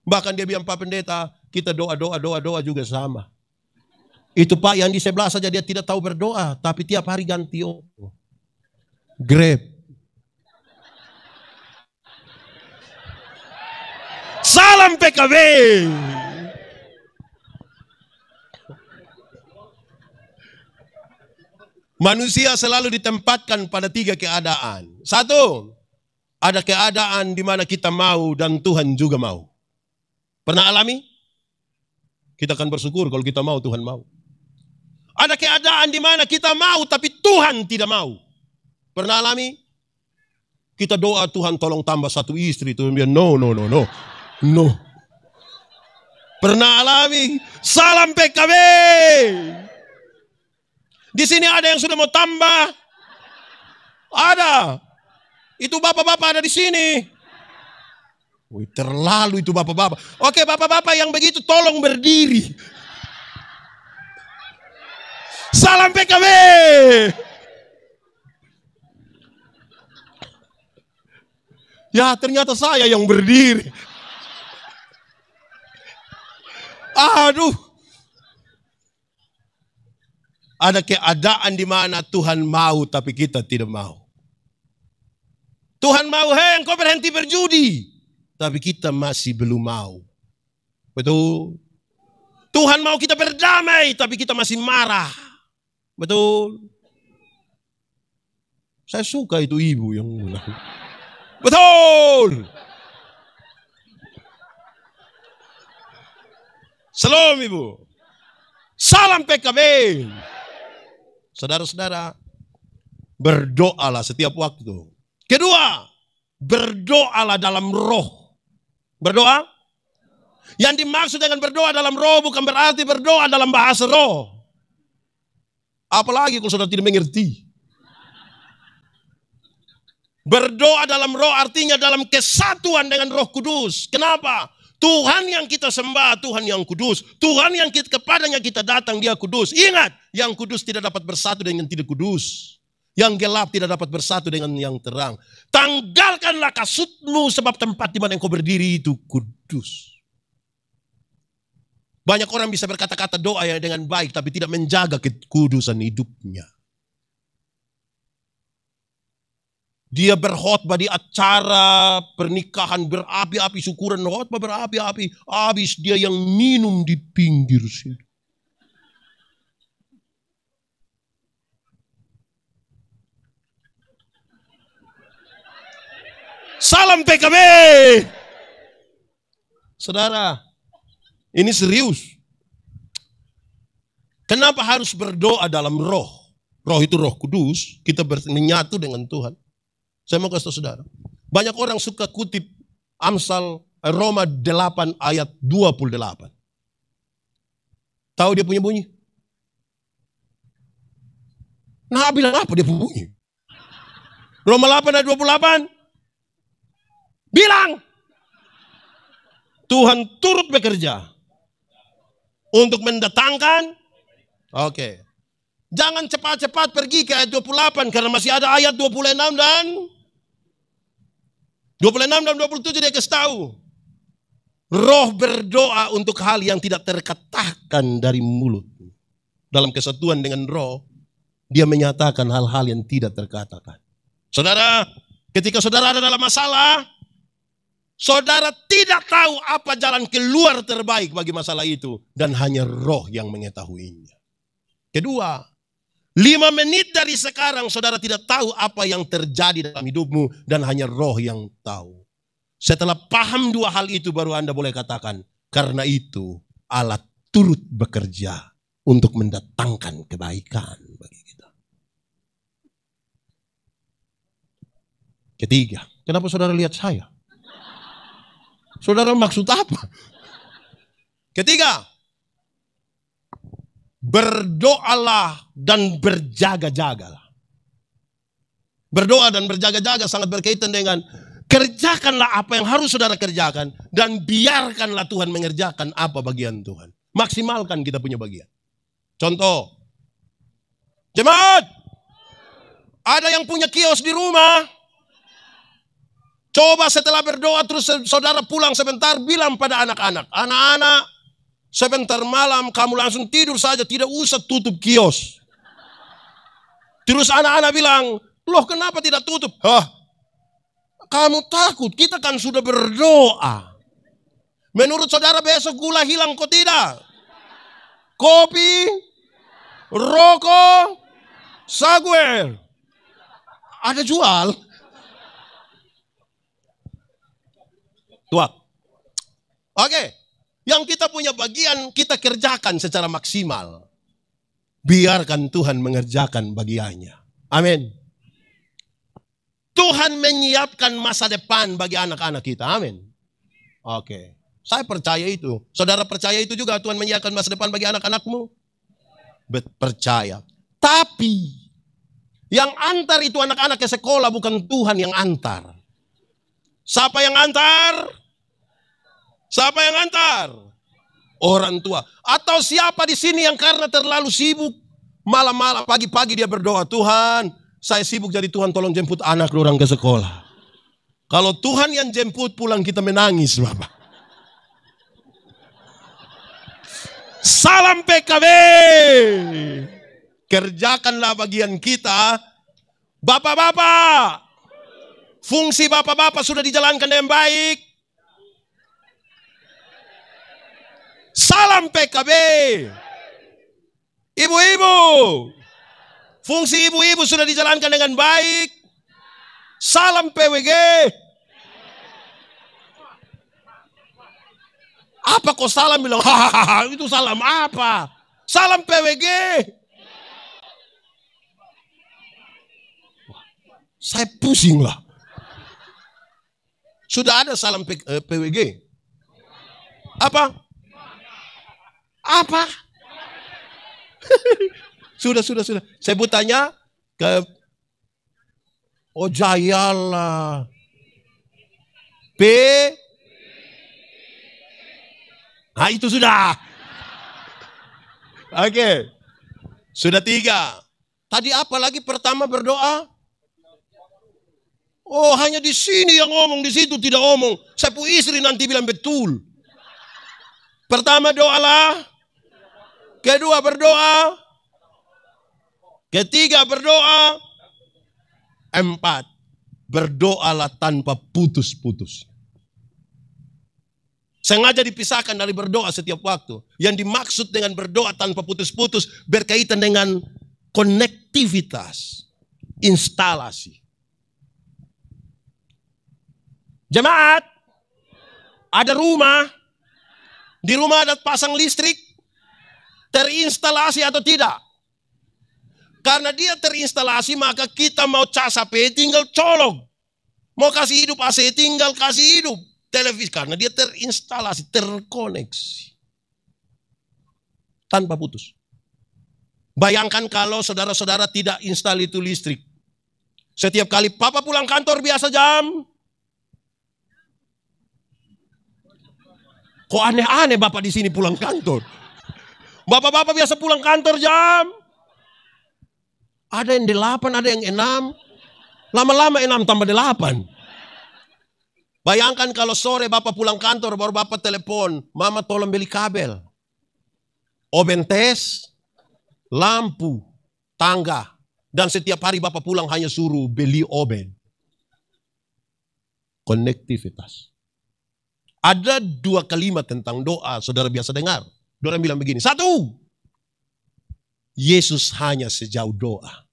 Bahkan dia bilang, Pak Pendeta, kita doa juga sama. Itu Pak yang di sebelah saja dia tidak tahu berdoa, tapi tiap hari ganti Grab. Salam PKB. Manusia selalu ditempatkan pada 3 keadaan. 1, ada keadaan di mana kita mau dan Tuhan juga mau. Pernah alami? Kita akan bersyukur kalau kita mau, Tuhan mau. Ada keadaan di mana kita mau tapi Tuhan tidak mau. Pernah alami? Kita doa, Tuhan tolong tambah 1 istri. Tuhan bilang, no. Pernah alami? Salam PKB. Di sini ada yang sudah mau tambah. Ada. Itu bapak-bapak ada di sini. Wih, terlalu itu bapak-bapak. Oke, bapak-bapak yang begitu tolong berdiri. Salam PKB. Ya, ternyata saya yang berdiri. Aduh. Ada keadaan di mana Tuhan mau tapi kita tidak mau. Tuhan mau, hei engkau berhenti berjudi. Tapi kita masih belum mau. Betul. Tuhan mau kita berdamai tapi kita masih marah. Betul. Saya suka itu ibu yang bilang. Betul. Salam ibu. Salam PKB. Saudara-saudara, berdoalah setiap waktu. Kedua, berdoalah dalam roh. Berdoa? Yang dimaksud dengan berdoa dalam roh bukan berarti berdoa dalam bahasa roh. Apalagi kalau saudara tidak mengerti. Berdoa dalam roh artinya dalam kesatuan dengan Roh Kudus. Kenapa? Tuhan yang kita sembah, Tuhan yang kudus. Tuhan yang kepadanya kita datang, dia kudus. Ingat, yang kudus tidak dapat bersatu dengan yang tidak kudus. Yang gelap tidak dapat bersatu dengan yang terang. Tanggalkanlah kasutmu sebab tempat di mana engkau berdiri itu kudus. Banyak orang bisa berkata-kata doa yang dengan baik tapi tidak menjaga kekudusan hidupnya. Dia berkhotbah di acara pernikahan berapi-api, syukuran khotbah berapi-api. Habis dia yang minum di pinggir situ. Salam PKB. Saudara, ini serius. Kenapa harus berdoa dalam roh? Roh itu Roh Kudus, kita menyatu dengan Tuhan. Saya mau kasih tahu saudara, banyak orang suka kutip Amsal Roma 8 ayat 28. Tahu dia punya bunyi? Nah, bilang apa dia punya bunyi? Roma 8 ayat 28. Bilang, Tuhan turut bekerja untuk mendatangkan. Oke. Jangan cepat-cepat pergi ke ayat 28 karena masih ada ayat 26 dan 27 dia kasih tahu. Roh berdoa untuk hal yang tidak terkatakan dari mulut. Dalam kesatuan dengan roh, dia menyatakan hal-hal yang tidak terkatakan. Saudara, ketika saudara ada dalam masalah, saudara tidak tahu apa jalan keluar terbaik bagi masalah itu. Dan hanya roh yang mengetahuinya. Kedua, 5 menit dari sekarang saudara tidak tahu apa yang terjadi dalam hidupmu dan hanya roh yang tahu. Setelah paham 2 hal itu baru Anda boleh katakan, karena itu Allah turut bekerja untuk mendatangkan kebaikan bagi kita. Ketiga, kenapa saudara lihat saya? Saudara maksud apa? Ketiga, berdoalah dan berjaga-jagalah. Berdoa dan berjaga-jaga sangat berkaitan dengan kerjakanlah apa yang harus saudara kerjakan dan biarkanlah Tuhan mengerjakan apa bagian Tuhan. Maksimalkan kita punya bagian. Contoh, jemaat, ada yang punya kios di rumah. Coba setelah berdoa terus saudara pulang sebentar, bilang pada anak-anak, anak-anak, sebentar malam kamu langsung tidur saja, tidak usah tutup kios. Terus anak-anak bilang, loh kenapa tidak tutup? Hah, kamu takut, kita kan sudah berdoa. Menurut saudara besok gula hilang kok tidak? Kopi, rokok, saguer, ada jual. Tuak. Oke, yang kita punya bagian kita kerjakan secara maksimal. Biarkan Tuhan mengerjakan bagiannya. Amin. Tuhan menyiapkan masa depan bagi anak-anak kita. Amin. Oke. Saya percaya itu. Saudara percaya itu juga Tuhan menyiapkan masa depan bagi anak-anakmu? Percaya. Tapi yang antar itu anak-anak ke sekolah, bukan Tuhan yang antar. Siapa yang antar? Siapa yang antar? Orang tua. Atau siapa di sini yang karena terlalu sibuk, malam-malam, pagi-pagi dia berdoa, Tuhan, saya sibuk jadi Tuhan tolong jemput anak orang ke sekolah. Kalau Tuhan yang jemput pulang kita menangis, Bapak. Salam PKB. Kerjakanlah bagian kita. Bapak-bapak, fungsi bapak-bapak sudah dijalankan dengan baik. Salam PKB. Ibu-ibu, fungsi ibu-ibu sudah dijalankan dengan baik. Salam PWG. Apa kok salam bilang? Hahaha, itu salam apa? Salam PWG. Saya pusing lah. Sudah ada salam PWG. Apa? Apa? Sudah. Saya bertanya ke Jayalah. Nah itu sudah. Oke. Sudah 3. Tadi apa lagi pertama berdoa? Oh hanya di sini yang ngomong, di situ tidak ngomong. Saya pu istri nanti bilang betul. Pertama doalah. Kedua berdoa. Ketiga berdoa. 4. Berdoalah tanpa putus-putus. Sengaja dipisahkan dari berdoa setiap waktu. Yang dimaksud dengan berdoa tanpa putus-putus berkaitan dengan konektivitas, instalasi. Jemaat, ada rumah. Di rumah ada pasang listrik. Terinstalasi atau tidak? Karena dia terinstalasi maka kita mau cas HP tinggal colok. Mau kasih hidup AC tinggal kasih hidup. Televisi karena dia terinstalasi, terkoneksi. Tanpa putus. Bayangkan kalau saudara-saudara tidak install itu listrik. Setiap kali papa pulang kantor biasa jam. Kok aneh-aneh bapak di sini pulang kantor? Bapak-bapak biasa pulang kantor jam. Ada yang 8, ada yang 6. Lama-lama 6 tambah 8. Bayangkan kalau sore bapak pulang kantor baru bapak telepon. Mama tolong beli kabel. Oven tes. Lampu. Tangga. Dan setiap hari bapak pulang hanya suruh beli oven. Konektivitas. Ada 2 kalimat tentang doa saudara biasa dengar. Orang bilang begini, 1. Yesus hanya sejauh doa.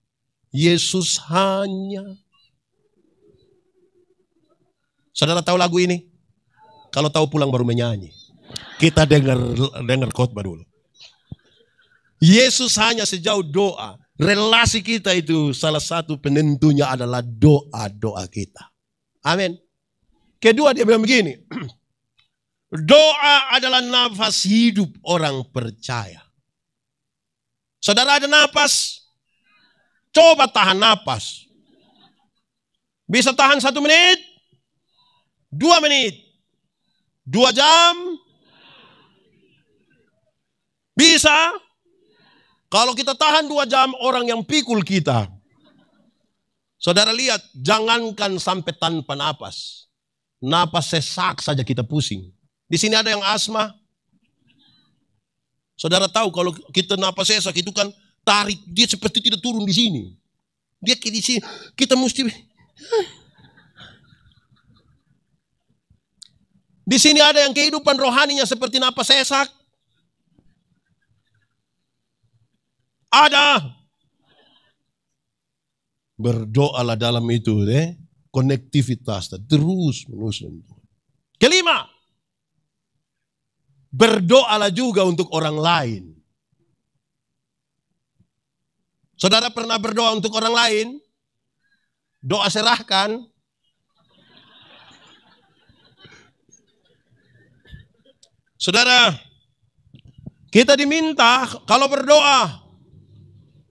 Yesus hanya. Saudara tahu lagu ini? Kalau tahu pulang baru menyanyi. Kita dengar khotbah dulu. Yesus hanya sejauh doa. Relasi kita itu salah satu penentunya adalah doa-doa kita. Amin. Kedua dia bilang begini. Doa adalah nafas hidup orang percaya. Saudara ada napas, coba tahan napas. Bisa tahan 1 menit, 2 menit, 2 jam. Bisa. Kalau kita tahan 2 jam, orang yang pikul kita. Saudara lihat, jangankan sampai tanpa napas. Napas sesak saja kita pusing. Di sini ada yang asma. Saudara tahu kalau kita napas sesak itu kan tarik, dia seperti tidak turun di sini. Dia di sini, kita mesti. Di sini ada yang kehidupan rohaninya seperti napas sesak. Ada. Berdoalah dalam itu, konektivitas terus menerus. Kelima, berdoalah juga untuk orang lain. Saudara pernah berdoa untuk orang lain? Doa serahkan. Saudara, kita diminta kalau berdoa,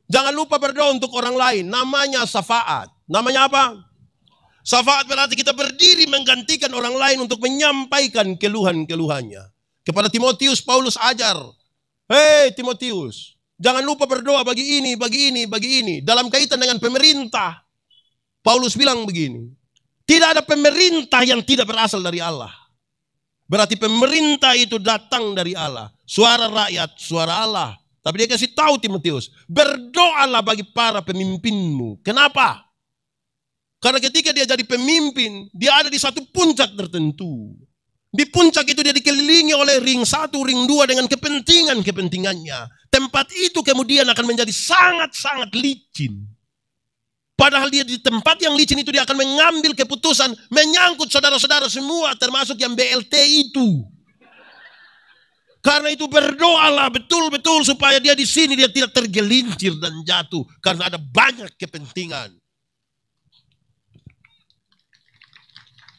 jangan lupa berdoa untuk orang lain. Namanya syafaat. Namanya apa? Syafaat berarti kita berdiri menggantikan orang lain untuk menyampaikan keluhan-keluhannya. Kepada Timotius, Paulus ajar. Hei Timotius, jangan lupa berdoa bagi ini, bagi ini, bagi ini. Dalam kaitan dengan pemerintah, Paulus bilang begini. Tidak ada pemerintah yang tidak berasal dari Allah. Berarti pemerintah itu datang dari Allah. Suara rakyat, suara Allah. Tapi dia kasih tahu Timotius, berdoalah bagi para pemimpinmu. Kenapa? Karena ketika dia jadi pemimpin, dia ada di satu puncak tertentu. Di puncak itu dia dikelilingi oleh ring 1, ring 2 dengan kepentingannya. Tempat itu kemudian akan menjadi sangat-sangat licin. Padahal dia di tempat yang licin itu dia akan mengambil keputusan menyangkut saudara-saudara semua termasuk yang BLT itu. Karena itu berdoalah betul-betul supaya dia di sini dia tidak tergelincir dan jatuh karena ada banyak kepentingan.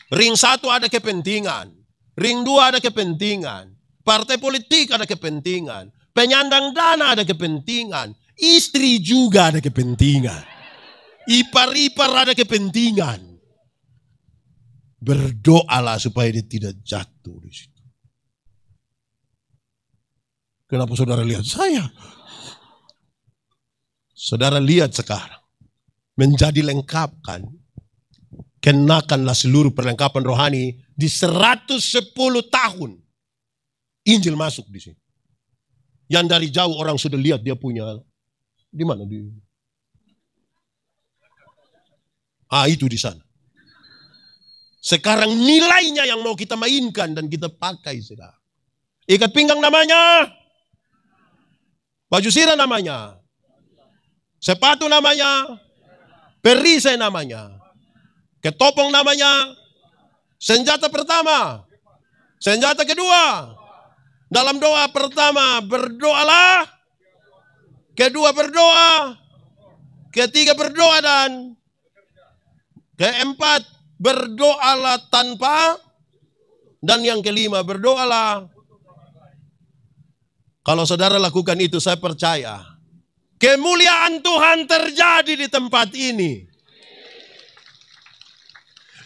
Ring 1 ada kepentingan, ring 2 ada kepentingan, partai politik ada kepentingan, penyandang dana ada kepentingan, istri juga ada kepentingan. Ipar-ipar ada kepentingan. Berdoalah supaya dia tidak jatuh di situ. Kenapa saudara lihat saya? Saudara lihat sekarang. Menjadi lengkapkan. Kenakanlah seluruh perlengkapan rohani di 110 tahun. Injil masuk di sini. Yang dari jauh orang sudah lihat dia punya. Di mana dia? Itu di sana. Sekarang nilainya yang mau kita mainkan dan kita pakai sekarang. Ikat pinggang namanya. Baju sirah namanya. Sepatu namanya. Perisai namanya. Ketopong namanya. Senjata pertama. Senjata kedua. Dalam doa pertama berdoalah. Kedua berdoa. Ketiga berdoa dan keempat, berdoalah tanpa. Dan yang kelima, berdoalah. Kalau saudara lakukan itu, saya percaya. Kemuliaan Tuhan terjadi di tempat ini.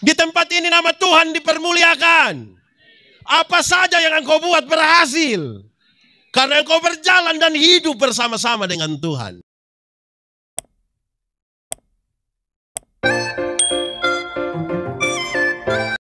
Di tempat ini nama Tuhan dipermuliakan. Apa saja yang engkau buat berhasil. Karena engkau berjalan dan hidup bersama-sama dengan Tuhan.